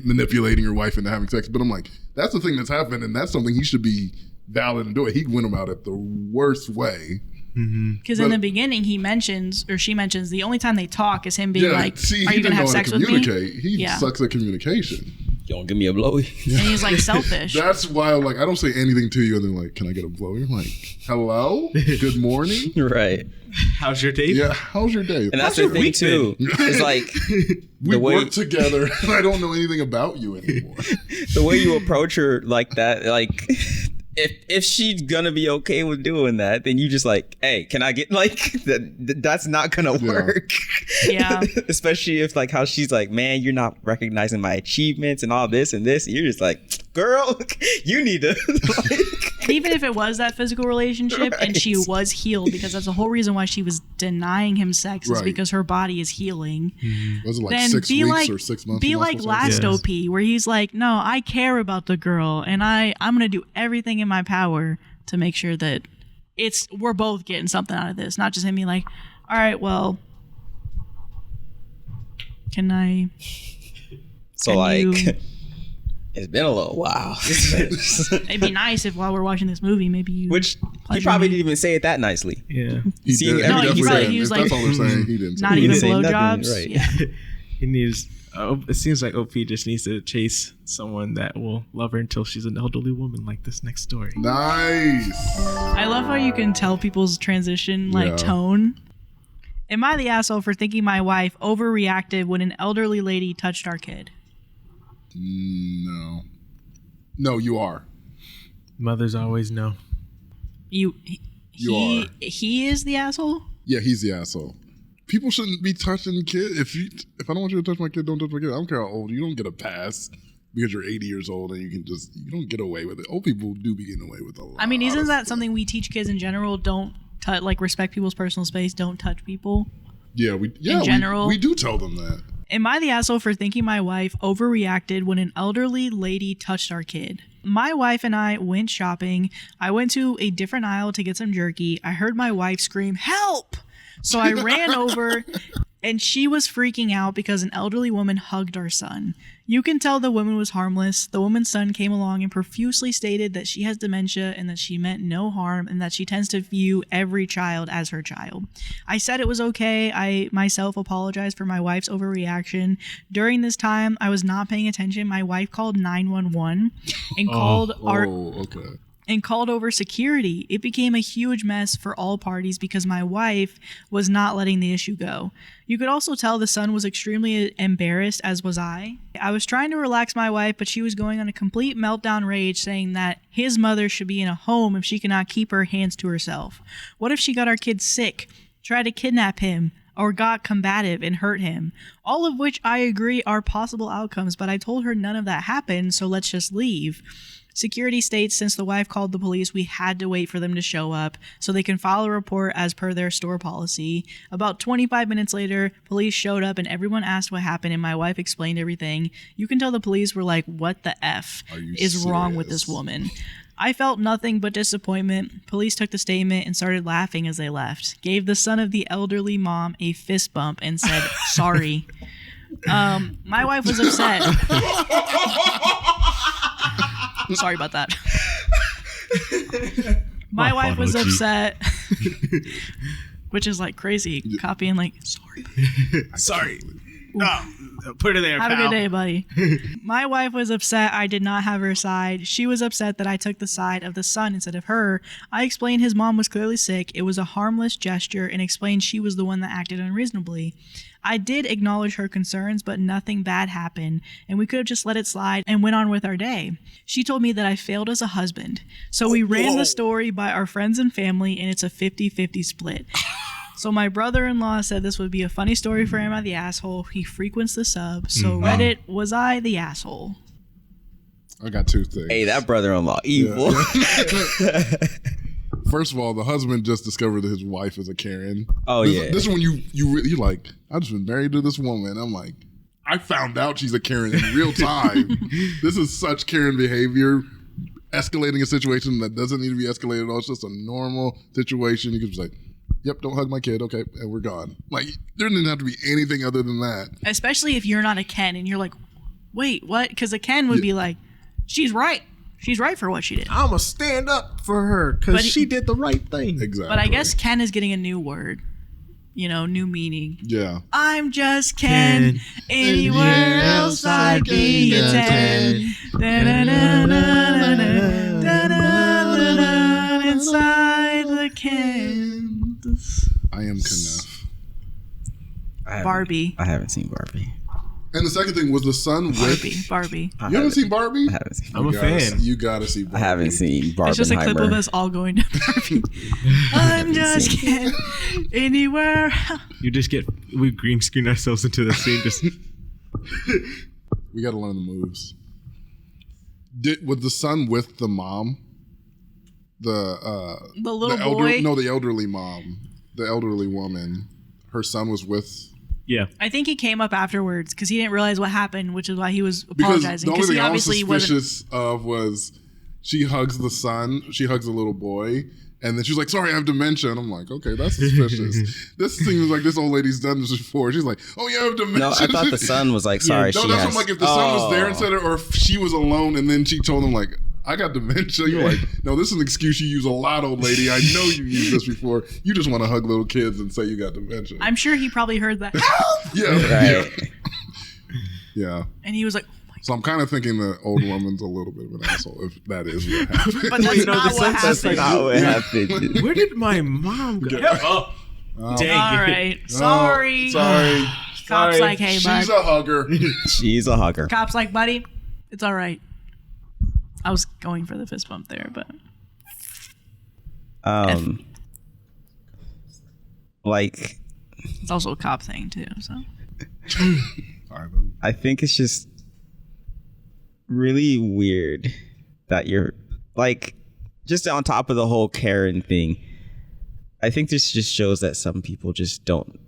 S2: manipulating your wife into having sex. But I'm like, that's the thing that's happened, and that's something he should be valid and do it. He went about it the worst way.
S4: Because in the beginning, she mentions the only time they talk is him being like, "Are you gonna have sex with me?"
S2: He sucks at communication.
S3: You don't give me a blowy.
S4: And he's like selfish.
S2: That's why, like, I don't say anything to you, and then like, can I get a blowy? I'm like, hello, good morning,
S3: right?
S1: How's your day?
S2: Yeah, how's your day?
S3: And that's the thing too. It's like
S2: we work together, and I don't know anything about you anymore.
S3: The way you approach her like that, like. If she's gonna be okay with doing that, then you just like, hey, can I get like that's not gonna work.
S4: Yeah.
S3: Especially if like how she's like, man, you're not recognizing my achievements and all this and this. You're just like, girl, you need to like.
S4: Even if it was that physical relationship and she was healed, because that's the whole reason why she was denying him sex is because her body is healing.
S2: Was it like 6 weeks or 6 months?
S4: Be like last OP where he's like, no, I care about the girl and I'm gonna do everything in my power to make sure that we're both getting something out of this, not just him being like, all right, well, can I?
S3: So like. It's been a little while.
S4: It'd be nice if while we're watching this movie, maybe you.
S3: Which he probably didn't even say it that nicely.
S1: Yeah.
S2: He was like, that's all they're saying. He didn't.
S4: Not even blowjobs.
S3: Right.
S4: Yeah.
S1: He needs. It seems like OP just needs to chase someone that will love her until she's an elderly woman, like this next story.
S2: Nice.
S4: I love how you can tell people's transition tone. Am I the asshole for thinking my wife overreacted when an elderly lady touched our kid?
S2: No, you are.
S1: Mothers always know.
S2: You are.
S4: He is the asshole?
S2: Yeah, he's the asshole. People shouldn't be touching kids. If I don't want you to touch my kid, don't touch my kid. I don't care how old. You don't get a pass because you're 80 years old and you don't get away with it. Old people do be getting away with a lot.
S4: I mean, isn't that something we teach kids in general? Don't respect people's personal space. Don't touch people.
S2: Yeah, in general, we do tell them that.
S4: Am I the asshole for thinking my wife overreacted when an elderly lady touched our kid? My wife and I went shopping. I went to a different aisle to get some jerky. I heard my wife scream, "Help!" So I ran over and she was freaking out because an elderly woman hugged our son. You can tell the woman was harmless. The woman's son came along and profusely stated that she has dementia and that she meant no harm and that she tends to view every child as her child. I said it was okay. I myself apologized for my wife's overreaction. During this time, I was not paying attention. My wife called 911 and called over security. It became a huge mess for all parties because my wife was not letting the issue go. You could also tell the son was extremely embarrassed, as was I. I was trying to relax my wife, but she was going on a complete meltdown rage, saying that his mother should be in a home if she cannot keep her hands to herself. What if she got our kid sick, tried to kidnap him, or got combative and hurt him? All of which I agree are possible outcomes, but I told her none of that happened, so let's just leave. Security states since the wife called the police, we had to wait for them to show up so they can file a report as per their store policy. About 25 minutes later, police showed up and everyone asked what happened and my wife explained everything. You can tell the police were like, what the F is wrong with this woman? I felt nothing but disappointment. Police took the statement and started laughing as they left. Gave the son of the elderly mom a fist bump and said, sorry. My wife was upset. Sorry about that. My wife was upset. Which is like crazy. Copying like, sorry.
S1: Sorry. No, put it there,
S4: Have
S1: pal.
S4: a good day, buddy. My wife was upset I did not have her side. She was upset that I took the side of the son instead of her. I explained his mom was clearly sick. It was a harmless gesture and explained she was the one that acted unreasonably. I did acknowledge her concerns, but nothing bad happened, and we could have just let it slide and went on with our day. She told me that I failed as a husband. So we ran the story by our friends and family, and it's a 50-50 split. So my brother-in-law said this would be a funny story for him at the asshole. He frequents the sub. So Reddit, was I the asshole?
S2: I got two things.
S3: Hey, that brother-in-law evil.
S2: Yeah. First of all, the husband just discovered that his wife is a Karen.
S3: Oh,
S2: This is when you're like, I've just been married to this woman. I'm like, I found out she's a Karen in real time. This is such Karen behavior. Escalating a situation that doesn't need to be escalated at all. It's just a normal situation. You can just like, yep, don't hug my kid. Okay, and we're gone. Like, there didn't have to be anything other than that.
S4: Especially if you're not a Ken and you're like, wait, what? Because a Ken would be like, she's right. She's right for what she did.
S1: I'm going to stand up for her because she did the right thing.
S2: Exactly.
S4: But I guess Ken is getting a new word. You know, new meaning.
S2: Yeah.
S4: I'm just Ken. Anywhere else I'd be a 10. Inside the Ken.
S2: I am Kenneth.
S4: Barbie.
S3: I haven't seen Barbie.
S2: And the second thing was the son with...
S4: Barbie.
S2: You haven't seen Barbie?
S3: I haven't seen
S1: I'm a fan.
S2: You gotta see Barbie.
S3: I haven't seen Barbie.
S4: It's just a clip of us all going to Barbie. I'm just Ken. Anywhere.
S1: We green screen ourselves into the scene. Just
S2: We gotta learn the moves. Was the son with the mom? The
S4: little boy?
S2: No, the elderly mom. The elderly woman. Her son was with...
S1: yeah.
S4: I think he came up afterwards because he didn't realize what happened, which is why he was
S2: Because
S4: apologizing.
S2: the only
S4: Because he
S2: thing I was
S4: obviously wasn't.
S2: suspicious of was she hugs the son, she hugs the little boy, and then she's like, sorry, I have dementia. And I'm like, okay, that's suspicious. This seems like this old lady's done this before. She's like, oh, yeah, I have dementia.
S3: No, I thought the son was like, sorry,
S2: No,
S3: she
S2: that's
S3: has...
S2: what I'm like, if the son was there instead of, or if she was alone and then she told him like, I got dementia. You're like, no, this is an excuse you use a lot, old lady. I know you used this before. You just want to hug little kids and say you got dementia.
S4: I'm sure he probably heard that.
S2: Yeah.
S3: Right.
S2: Yeah.
S4: And he was like, oh my
S2: So I'm kind of thinking the old woman's a little bit of an asshole, if that is what happened.
S4: God. But that's not what
S3: That's
S4: happened.
S3: not what happened.
S1: Where did my mom go? Oh, dang
S4: All
S1: it.
S4: right. Sorry.
S2: Sorry.
S4: Cop's like, hey, bud.
S2: She's a hugger.
S3: She's a hugger.
S4: Cop's like, buddy, it's all right. I was going for the fist bump there, but
S3: Like,
S4: it's also a cop thing too. So
S3: I think it's just really weird that you're like, just on top of the whole Karen thing. I think this just shows that some people just don't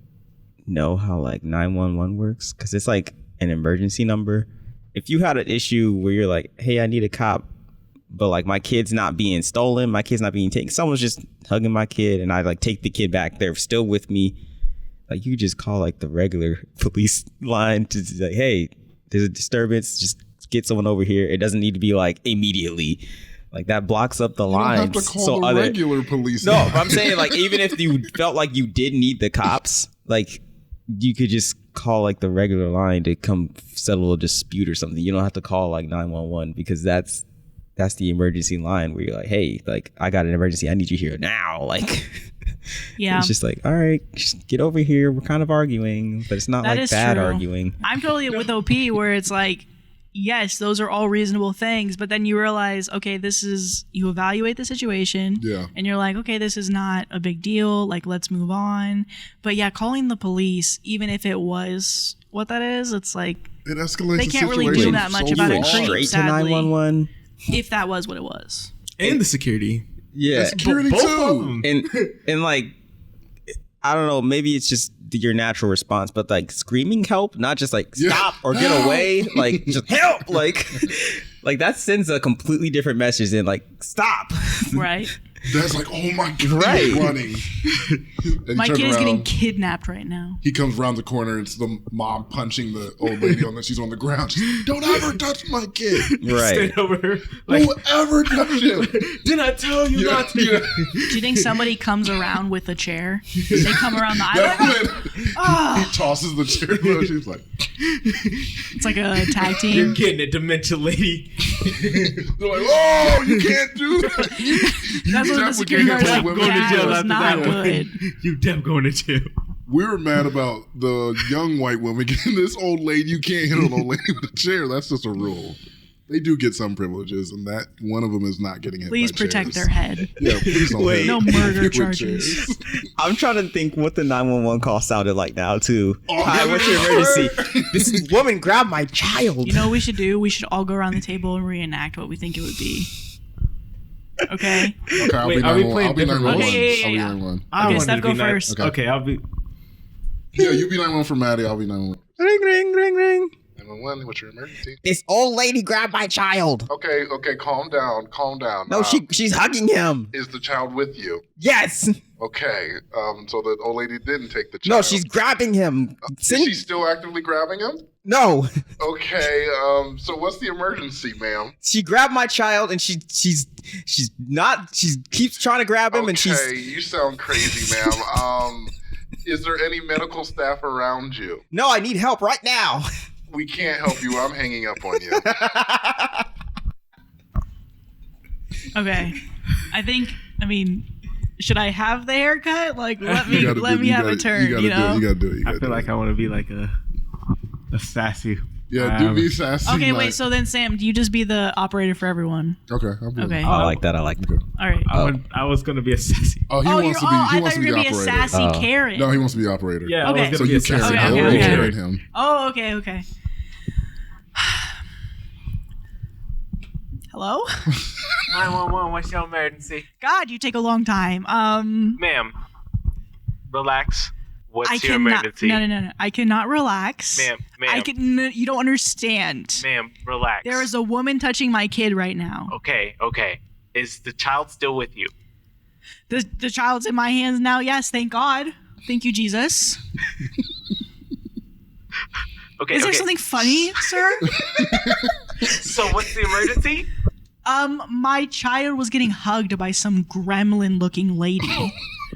S3: know how like 911 works, because it's like an emergency number. If you had an issue where you're like, hey, I need a cop, but like my kid's not being stolen, my kid's not being taken, someone's just hugging my kid and I like take the kid back, they're still with me, like you just call like the regular police line to like, hey, there's a disturbance, just get someone over here. It doesn't need to be like immediately. Like that blocks up the lines.
S2: You don't have to call the regular police.
S3: No, I'm saying like, even if you felt like you did need the cops, like you could just call like the regular line to come settle a dispute or something. You don't have to call like 911, because that's the emergency line where you're like, hey, like I got an emergency, I need you here now. Like,
S4: yeah,
S3: it's just like, all right, just get over here. We're kind of arguing, but it's not
S4: that
S3: like bad
S4: true.
S3: arguing.
S4: I'm totally with OP where it's like, yes, those are all reasonable things, but then you realize, okay, you evaluate the situation, and you're like, okay, this is not a big deal, like let's move on. But yeah, calling the police, even if it was what that is, it's like
S2: it escalates.
S4: They can't really do that much about it.
S3: Straight to 911.
S4: If that was what it was.
S1: And the security.
S3: Yeah.
S2: Security
S1: Both
S2: too.
S1: of them.
S3: And like, I don't know, maybe it's just your natural response, but like screaming help, not just like stop or get away, like just help, like that sends a completely different message than like stop.
S4: Right.
S2: That's like, oh my God,
S3: Right.
S2: he's running. And
S4: My
S2: he turns
S4: kid is getting
S2: around,
S4: kidnapped right now.
S2: He comes around the corner and it's the mom punching the old lady on that she's on the ground. She's, don't ever touch my kid.
S3: Right.
S1: Stand over her. Like,
S2: Whoever touched him.
S1: did I tell you not to?
S2: Yeah.
S4: Do you think somebody comes around with a chair? They come around the aisle.
S2: That's when he tosses the chair low. She's like,
S4: It's like a tag
S1: You're
S4: team.
S1: getting it, dementia lady.
S2: they're like, oh, you can't do that.
S4: That's what the security guard
S2: Definitely
S4: like,
S2: going to
S4: that
S2: jail
S4: was
S1: after
S4: not
S1: that one.
S4: good.
S1: You damn going to jail.
S2: We were mad about the young white woman getting this old lady. You can't hit an old lady with a chair. That's just a rule. They do get some privileges, and that one of them is not getting hit
S4: Please
S2: by
S4: protect
S2: chairs.
S4: their head.
S2: Yeah, please don't
S3: Wait.
S2: hit
S4: No
S2: people
S4: murder
S2: with
S4: charges.
S2: chairs.
S3: I'm trying to think what the 911 call sounded like now too.
S2: Oh,
S3: Hi, what's your emergency? This woman grabbed my child.
S4: You know what we should do? We should all go around the table and reenact what we think it would be. Okay?
S2: Okay, I'll
S1: Wait,
S2: be
S1: are we
S2: 911.
S1: playing
S2: I'll be
S1: different
S2: 911.
S4: roles? Okay,
S2: I'll be
S4: yeah.
S2: 911.
S1: I
S4: Okay,
S1: wanted
S4: Steph,
S1: to
S4: go
S1: be
S4: first.
S1: Okay, I'll be.
S2: Yeah, you be 911 for Maddie. I'll be 911.
S3: Ring, ring, ring, ring.
S2: 911, what's your emergency?
S3: This old lady grabbed my child.
S2: Okay, calm down.
S3: No, she's hugging him.
S2: Is the child with you?
S3: Yes.
S2: Okay, so the old lady didn't take the child.
S3: No, she's grabbing him.
S2: Is she still actively grabbing him?
S3: No.
S2: Okay, so what's the emergency, ma'am?
S3: She grabbed my child and she keeps trying to grab him and she's
S2: Okay, you sound crazy, ma'am. Is there any medical staff around you?
S3: no, I need help right now.
S2: We can't help you. I'm hanging up on you.
S4: Okay. I mean, should I have the haircut? Like, let me
S2: You gotta
S4: have a turn,
S2: You gotta
S4: you know?
S2: do it. You gotta do it.
S1: I feel like I want to be like a sassy.
S2: Yeah, do be sassy.
S4: Okay,
S2: like-
S4: wait, so then Sam, do you just be the operator for everyone?
S2: Okay, I'll be
S4: Okay.
S3: I like that.
S4: All right.
S1: I was gonna be a sassy.
S2: Oh, he wants to be.
S4: I
S2: He
S4: thought
S2: wants
S4: you
S2: to
S4: were
S2: be
S4: going to be a
S2: operator.
S4: sassy Karen.
S2: No, he wants to be operator.
S1: Yeah,
S4: Okay.
S1: I was
S2: So
S1: gonna be
S2: you
S1: a sassy.
S2: carry.
S4: Okay,
S2: I'll
S4: okay.
S2: carry him.
S4: Oh, okay. Hello?
S6: 911, what's your emergency?
S4: God, you take a long time.
S6: Ma'am, relax. What's
S4: I
S6: your
S4: cannot.
S6: emergency?
S4: No. I cannot relax.
S6: Ma'am,
S4: You don't understand.
S6: ma'am, relax.
S4: There is a woman touching my kid right now.
S6: Okay. Is the child still with you?
S4: The child's in my hands now. Yes, thank God. Thank you, Jesus.
S6: Okay.
S4: Is there something funny, sir?
S6: So what's the emergency?
S4: My child was getting hugged by some gremlin-looking lady.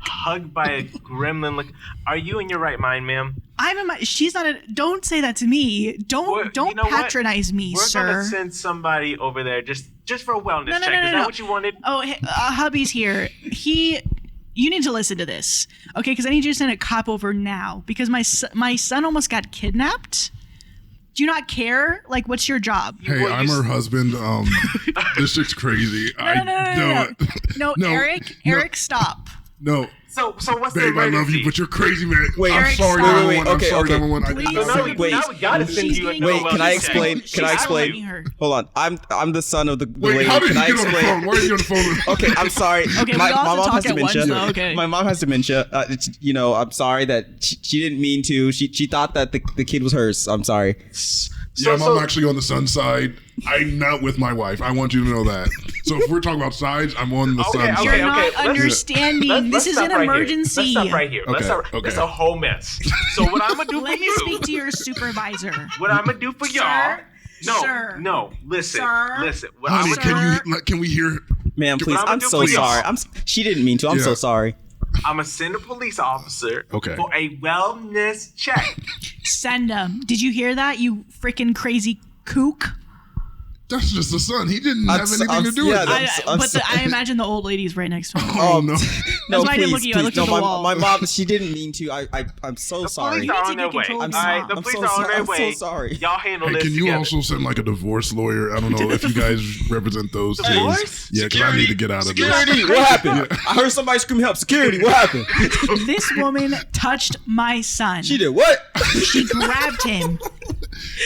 S6: Hugged by a gremlin. Are you in your right mind, ma'am?
S4: I'm in my. She's not. Don't say that to me. Don't
S6: You know what?
S4: patronize me,
S6: We're
S4: sir.
S6: gonna send somebody over there just for a wellness
S4: No,
S6: check. Is that what you wanted?
S4: Oh, hey, hubby's here. You need to listen to this, okay? Because I need you to send a cop over now because my son almost got kidnapped. Do you not care? Like, what's your job?
S2: Hey, I'm her husband. This chick's crazy.
S4: No,
S2: No,
S4: Eric, stop.
S2: No,
S6: So what's the
S2: babe, I
S6: emergency?
S2: love you, but you're crazy, man.
S3: Wait,
S2: I'm
S4: Eric,
S2: sorry,
S4: stop.
S2: 911. I'm
S3: Okay,
S2: sorry,
S3: okay.
S2: 911.
S4: Please.
S6: now we gotta send
S4: She's
S6: you a
S4: getting-
S3: Wait, can I
S6: wellness check.
S3: explain?
S4: She's
S3: Can I explain?
S4: hugging her.
S3: Hold on. I'm the son of the
S2: Wait,
S3: lady.
S2: how did
S3: Can
S2: you
S3: I
S2: get on the
S3: explain?
S2: phone? Why are you on the phone?
S3: Okay, I'm sorry.
S4: Okay, we all have to talk at once, though, okay.
S3: My mom has dementia. I'm sorry that she didn't mean to. She thought that the kid was hers. I'm sorry.
S2: Yeah, I'm actually on the son's side. I'm not with my wife. I want you to know that. So if we're talking about sides, I'm on the son's
S6: okay,
S4: You're
S2: side.
S4: not
S6: let's-
S4: understanding.
S6: Let's
S4: This is
S6: stop
S4: an
S6: right here.
S4: emergency.
S6: Let's stop right here.
S2: Okay.
S6: This is a whole mess. So what I'm gonna do
S4: Let
S6: for
S4: me
S6: you?
S4: speak to your supervisor.
S6: What I'm gonna do for y'all?
S4: Sir.
S6: No. Listen.
S4: Sir.
S6: What I'm
S2: Honey,
S6: gonna do?
S2: can we hear?
S3: Ma'am, please.
S6: I'm
S3: I'm
S6: gonna
S3: so
S6: do for
S3: sorry.
S6: y'all.
S3: She didn't mean to. I'm so
S2: Yeah.
S3: sorry.
S6: I'm gonna send a police officer
S2: Okay.
S6: for a wellness check.
S4: Send him. Did you hear that, you freaking crazy kook?
S2: That's just the son. He didn't have anything to do with it.
S4: I imagine the old lady's right next to him.
S2: Oh no.
S3: No,
S4: why I didn't
S3: please,
S4: look at you. I
S3: please.
S4: looked
S3: No,
S4: at the wall.
S3: my mom. She didn't mean to. I'm so sorry.
S6: Police are on their
S4: take
S6: way.
S4: control
S6: All
S4: of
S6: right,
S4: yourself.
S6: the
S3: I'm
S6: police
S3: so
S6: are on
S3: sorry.
S6: their
S3: I'm so
S6: way.
S3: sorry.
S6: Y'all handle
S2: Hey,
S6: this
S2: can you
S6: together.
S2: also send like a divorce lawyer? I don't know if you guys represent those things.
S6: Divorce?
S2: Yeah, because I need to get out of this.
S3: Security, what happened? I heard somebody scream help. Security, what happened?
S4: This woman touched my son.
S3: She did what?
S4: She grabbed him.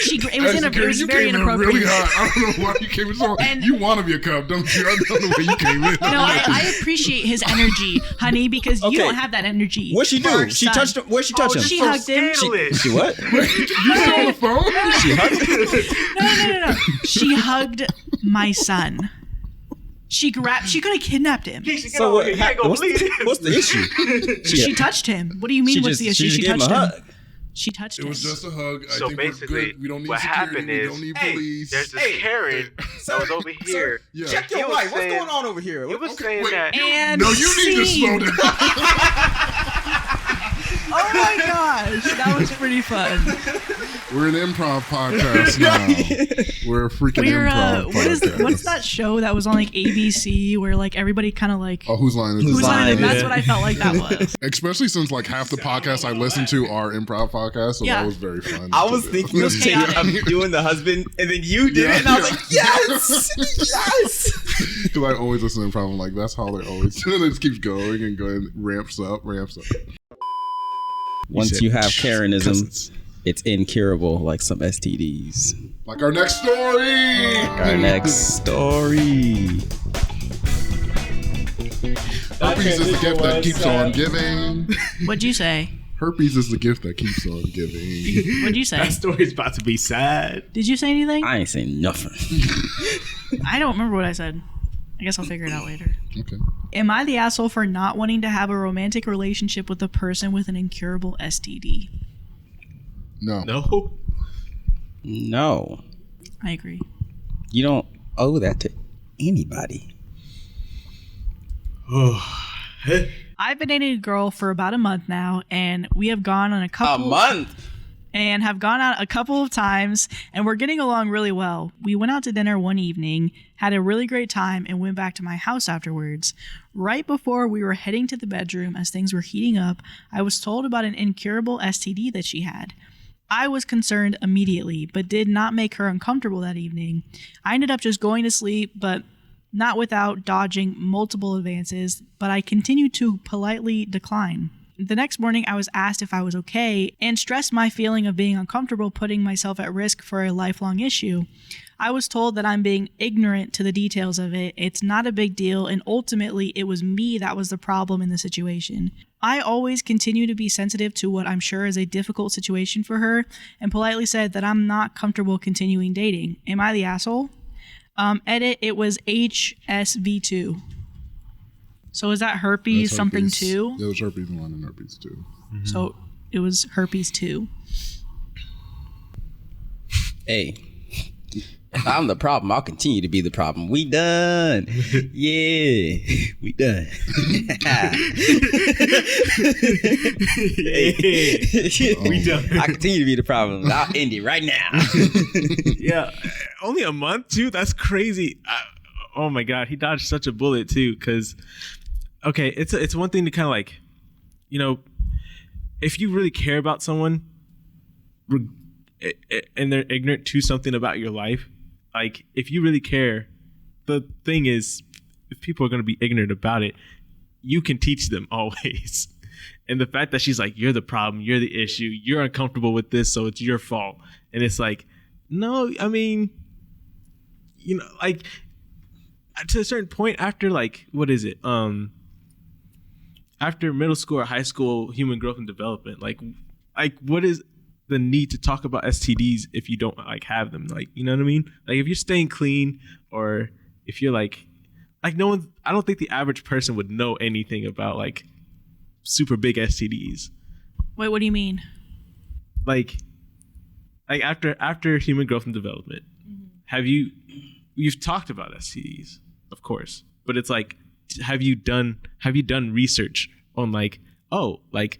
S4: It was very inappropriate.
S2: Really hot. I don't know why you came in so. You want to be a cub, don't you? I don't know why you came in.
S4: No, I appreciate his energy, honey, because you don't have that energy.
S3: What'd she do? She touched him. Where'd she touch him?
S4: She hugged him.
S3: She what?
S2: You still on the phone?
S3: She hugged him?
S4: No. She hugged my son. She could have kidnapped him.
S3: So what's the issue?
S4: She touched him. What do you mean? What's the issue? She touched him. She touched him.
S2: It was just a hug. I
S6: So
S2: think
S6: basically,
S2: we're good. We don't need
S6: what
S2: security.
S6: happened
S2: We
S6: is,
S2: don't need police.
S6: there's this Karen that was over here.
S2: Yeah.
S3: Check your
S6: He was
S3: mic. What's
S6: saying-
S3: going on over here?
S6: He was
S2: Okay,
S6: saying
S2: wait.
S6: that.
S4: And
S2: No, you need to slow down.
S4: Oh my gosh, that was pretty fun.
S2: We're an improv podcast now. We're a freaking improv podcast.
S4: What's that show that was on like ABC where like everybody kind of like
S2: Oh, whose line is
S3: Whose
S2: this?
S3: line?
S4: That's
S3: Yeah.
S4: what I felt like that was.
S2: Especially since like half the podcasts I listen to are improv podcasts, so
S4: Yeah.
S2: that was very fun.
S3: I was thinking of
S4: chaotic.
S3: I'm doing the husband, and then you did it, and I was like, yes, yes.
S2: Because I always listen to improv. I'm like, that's how they always do it. It just keeps going and going, ramps up.
S3: Once you have Karenism, it's incurable, like some STDs.
S2: Like our next story.
S3: Our next story.
S2: Herpes is the gift that keeps on giving.
S4: What'd you say?
S2: Herpes is the gift that keeps on giving.
S4: What'd you say?
S1: That story's about to be sad.
S4: Did you say anything?
S3: I ain't saying nothing.
S4: I don't remember what I said. I guess I'll figure it out later.
S2: Okay.
S4: Am I the asshole for not wanting to have a romantic relationship with a person with an incurable STD?
S2: No.
S3: No.
S4: I agree.
S3: You don't owe that to anybody.
S4: I've been dating a girl for about a month now, and we have gone on a couple and have gone out a couple of times, and we're getting along really well. We went out to dinner one evening, had a really great time, and went back to my house afterwards. Right before we were heading to the bedroom, as things were heating up, I was told about an incurable STD that she had. I was concerned immediately, but did not make her uncomfortable that evening. I ended up just going to sleep, but not without dodging multiple advances, but I continued to politely decline. The next morning, I was asked if I was okay and stressed my feeling of being uncomfortable putting myself at risk for a lifelong issue. I was told that I'm being ignorant to the details of it, it's not a big deal, and ultimately it was me that was the problem in the situation. I always continue to be sensitive to what I'm sure is a difficult situation for her and politely said that I'm not comfortable continuing dating. Am I the asshole? Edit, it was HSV2. So is that herpes something 2?
S2: It was herpes 1 and herpes 2.
S1: Mm-hmm.
S4: So it was herpes 2.
S3: Hey, if I'm the problem, I'll continue to be the problem. We done. Yeah, we done.
S1: We done.
S3: I continue to be the problem. I'll end it right now.
S1: Yeah, only a month too. That's crazy. Oh my god, he dodged such a bullet too. Because okay, it's one thing to kind of like, you know, if you really care about someone, and they're ignorant to something about your life, like if you really care, the thing is, if people are going to be ignorant about it, you can teach them always. And the fact that she's like, you're the problem, you're the issue, you're uncomfortable with this, so it's your fault. And it's like, no, I mean, you know, like to a certain point after like, what is it? After middle school or high school human growth and development, like what is the need to talk about STDs if you don't like have them? Like, you know what I mean? Like if you're staying clean, or if you're like no one, I don't think the average person would know anything about like super big STDs.
S4: Wait, what do you mean?
S1: Like after human growth and development, you've talked about STDs, of course, but it's like, have you done research on like, oh, like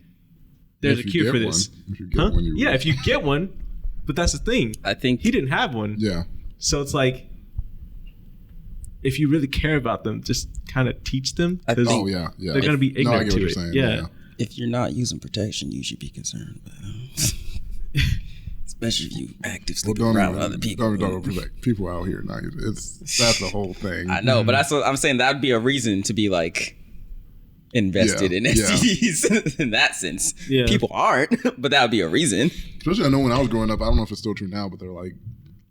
S1: there's a cure for this?
S2: If you get one,
S1: yeah, if you get one, but that's the thing.
S3: I think
S1: he didn't have one.
S2: Yeah.
S1: So it's like, if you really care about them, just kind of teach them.
S3: I think,
S2: yeah.
S1: They're gonna be ignorant
S2: I get
S1: to
S2: what you're
S1: it.
S2: saying.
S1: Yeah.
S3: if you're not using protection, you should be concerned. Especially if you active sleeping around other people.
S2: Don't protect people out here. Now, that's the whole thing.
S3: I know, but that's what I'm saying. That'd be a reason to be like, invested in STDs in that sense. Yeah. People aren't, but that would be a reason.
S2: Especially I know when I was growing up, I don't know if it's still true now, but they're like,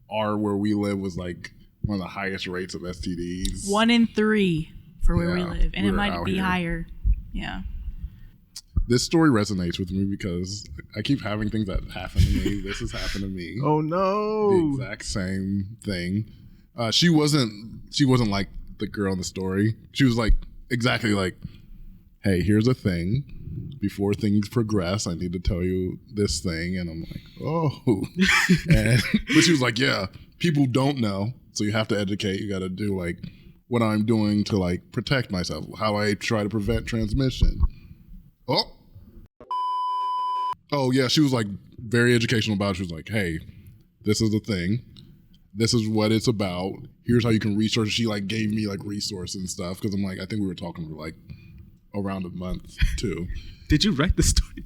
S2: where we live was like one of the highest rates of STDs.
S4: 1 in 3 for where we live. And it might be higher. Yeah.
S2: This story resonates with me because I keep having things that happen to me. This has happened to me.
S1: Oh no.
S2: The exact same thing. She wasn't like the girl in the story. She was like exactly like, hey, here's a thing. Before things progress, I need to tell you this thing. And I'm like, oh. But she was like, yeah, people don't know. So you have to educate. You got to do like what I'm doing to like protect myself. How I try to prevent transmission. Oh yeah, she was like very educational about it. She was like, hey, this is the thing. This is what it's about. Here's how you can research. She like gave me like resources and stuff because I'm like, I think we were talking for like around a month too.
S1: Did you write the story?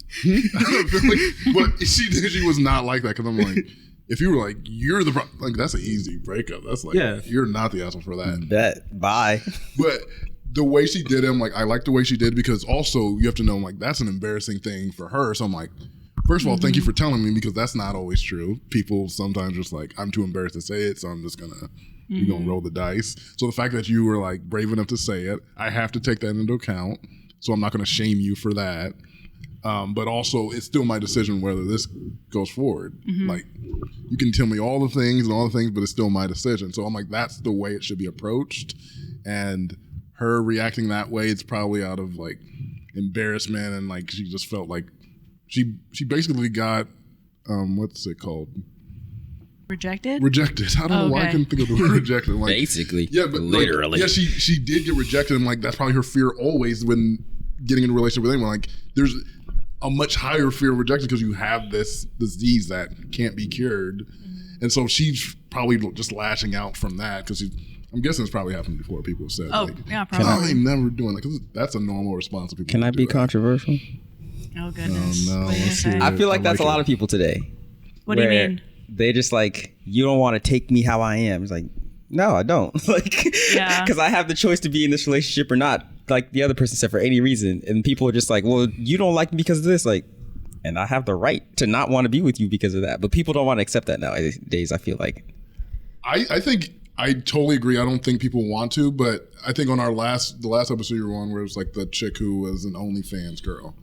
S2: But she was not like that because I'm like, if you were like, you're the like, that's an easy breakup. That's like, you're not the asshole for that.
S3: Bet. Bye.
S2: But the way she did it, I'm like, I like the way she did because also you have to know, like, that's an embarrassing thing for her. So I'm like, first of all, thank you for telling me because that's not always true. People sometimes just like, I'm too embarrassed to say it, so I'm just you're gonna roll the dice. So the fact that you were like brave enough to say it, I have to take that into account. So I'm not gonna shame you for that. But also, it's still my decision whether this goes forward. Like, you can tell me all the things, but it's still my decision. So I'm like, that's the way it should be approached. And her reacting that way, it's probably out of like embarrassment and like she just felt like she basically got what's it called?
S4: Rejected.
S2: I don't know why I couldn't think of the word rejected. Like,
S3: basically,
S2: yeah, but
S3: literally,
S2: like, she did get rejected, and like that's probably her fear always when getting in a relationship with anyone. Like, there's a much higher fear of rejection because you have this disease that can't be cured, and so she's probably just lashing out from that because I'm guessing it's probably happened before. People have said,
S4: probably.
S2: I ain't never doing that because that's a normal response. People
S3: can I be controversial?
S4: Oh goodness!
S2: Oh, no.
S3: I feel like that's a lot of people today.
S4: What do you mean?
S3: They just like, you don't want to take me how I am. It's like, no, I don't. Like, because I have the choice to be in this relationship or not. Like the other person said, for any reason, and people are just like, well, you don't like me because of this, like, and I have the right to not want to be with you because of that. But people don't want to accept that nowadays. I feel like.
S2: I think I totally agree. I don't think people want to, but I think on the last episode you were on, where it was like the chick who was an OnlyFans girl.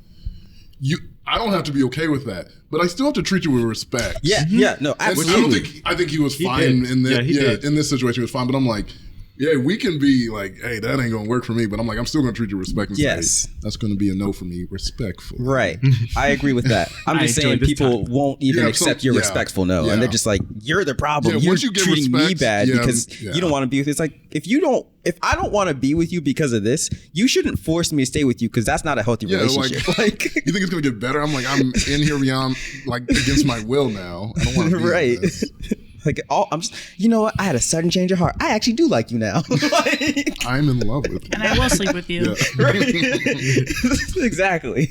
S2: I don't have to be okay with that, but I still have to treat you with respect.
S3: Yeah, no, absolutely.
S2: I think he was fine in this. In this situation, he was fine. But I'm like, yeah, we can be like, hey, that ain't gonna work for me. But I'm like, I'm still gonna treat you with respect and say, that's gonna be a no for me. Respectful.
S3: Right. I agree with that. I'm just saying people won't even accept your respectful no, and they're just like, you're the problem. You're treating me bad because you don't want to be with. It's like if I don't want to be with you because of this, you shouldn't force me to stay with you because that's not a healthy relationship. Like,
S2: you think it's gonna get better? I'm like, I'm in here beyond like against my will now. I don't want to be right. This.
S3: Like, I'm just, you know what? I had a sudden change of heart. I actually do like you now. Like,
S2: I'm in love with you.
S4: And I will sleep with you.
S3: Exactly.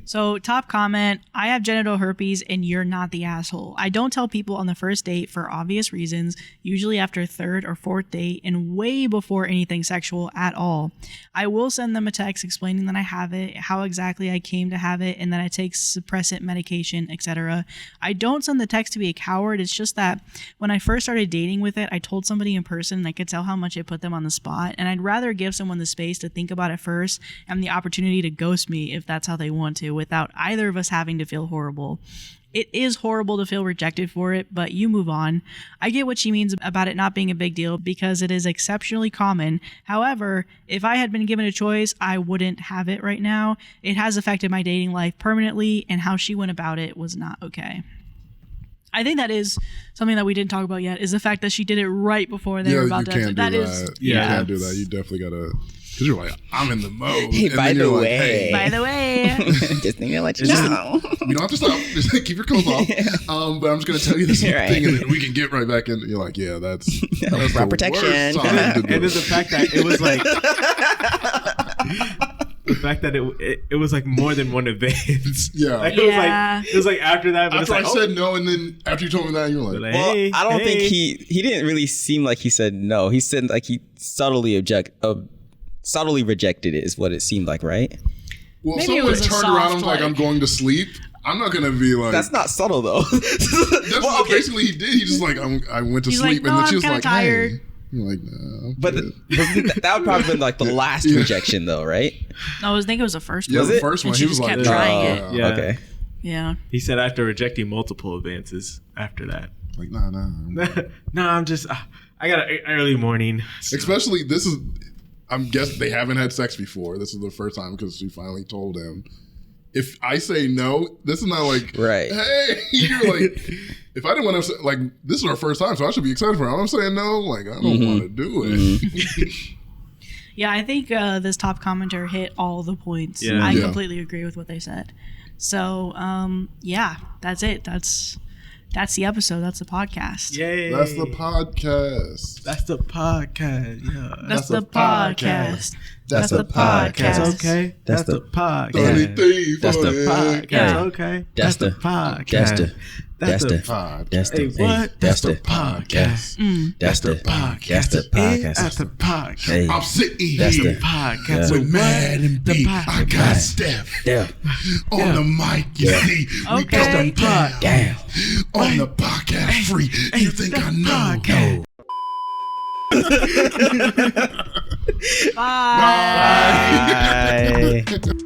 S4: So, top comment, I have genital herpes and you're not the asshole. I don't tell people on the first date for obvious reasons, usually after third or fourth date and way before anything sexual at all. I will send them a text explaining that I have it, how exactly I came to have it, and that I take suppressant medication, etc. I don't send the text to be a coward. It's just that when I first started dating with it, I told somebody in person and I could tell how much it put them on the spot. And I'd rather give someone the space to think about it first and the opportunity to ghost me if that's how they want to, without either of us having to feel horrible. It is horrible to feel rejected for it, but you move on. I get what she means about it not being a big deal because it is exceptionally common. However, if I had been given a choice, I wouldn't have it right now. It has affected my dating life permanently, and how she went about it was not okay. I think that is something that we didn't talk about yet, is the fact that she did it right before they were about to.
S2: You can't do that. You definitely gotta. Because you're like, I'm in the mode.
S3: Hey, by the way.
S4: By the way.
S3: Just thinking to let you know.
S2: You don't have to stop. Just keep your clothes off. But I'm just going to tell you this thing and then we can get right back in. You're like, yeah, that's the
S3: protection.
S2: Worst time to do
S1: and then the fact that it was like... The fact that it was like more than one event.
S2: Yeah.
S1: Like, it was like after that. But
S2: after I said no, and then after you told me that, you were like,
S3: well, I don't think he didn't really seem like he said no. He said like he subtly subtly rejected it is what it seemed like, right?
S2: Well,
S4: Maybe it
S2: someone
S4: was a
S2: turned around and was
S4: soft,
S2: like, I'm going to sleep. I'm not going to be like...
S3: That's not subtle, though.
S2: That's what basically he did. He just like, I went to
S4: He's
S2: sleep.
S4: like,
S2: And
S4: no,
S2: then she
S4: I'm
S2: was
S4: kinda
S2: like,
S4: tired.
S2: hey. You're like, nah.
S3: But that would probably been like the last rejection, though, right?
S4: No, I think it was the first
S2: Yeah,
S4: one.
S2: the first
S4: And
S2: one.
S4: she
S2: He was
S4: just
S2: like,
S4: kept trying it.
S1: Yeah.
S3: Okay.
S4: Yeah.
S1: He said after rejecting multiple advances after that.
S2: Like, nah.
S1: No, I'm just, I got an early morning. So.
S2: Especially, this is, I'm guessing they haven't had sex before. This is the first time because she finally told him. If I say no, this is not like,
S3: Right.
S2: hey, you're like, if I didn't want to, like, this is our first time, so I should be excited for her. I'm saying no, like, I don't want to do it.
S4: Yeah, I think this top commenter hit all the points.
S1: Yeah.
S4: I
S2: Yeah.
S4: completely agree with what they said. So, yeah, that's it. That's the episode. That's the podcast.
S1: Yay.
S2: That's the podcast.
S1: That's the podcast. Yeah.
S4: That's the podcast.
S2: That's
S4: the podcast.
S1: That's okay.
S3: That's
S1: That's
S3: the-
S1: the podcast.
S2: Anything
S3: That's
S2: for
S3: the
S2: it.
S1: Podcast.
S4: Yeah.
S1: Okay.
S3: That's the
S1: podcast.
S3: That's the
S2: Podcast.
S3: That's
S1: Hey,
S3: the
S1: what?
S3: That's the
S1: podcast.
S3: That's the
S1: podcast.
S3: That's the podcast.
S1: That's the podcast.
S3: Hey,
S2: I'm sitting
S3: That's
S2: here
S3: the
S1: Podcast.
S2: with Mad and
S1: The
S2: B.
S1: podcast.
S2: I got Steph
S3: damn,
S2: on the mic. You see, we got
S4: Okay.
S2: them down
S3: damn.
S2: on the podcast free. You think I know?
S4: Bye.
S3: Bye.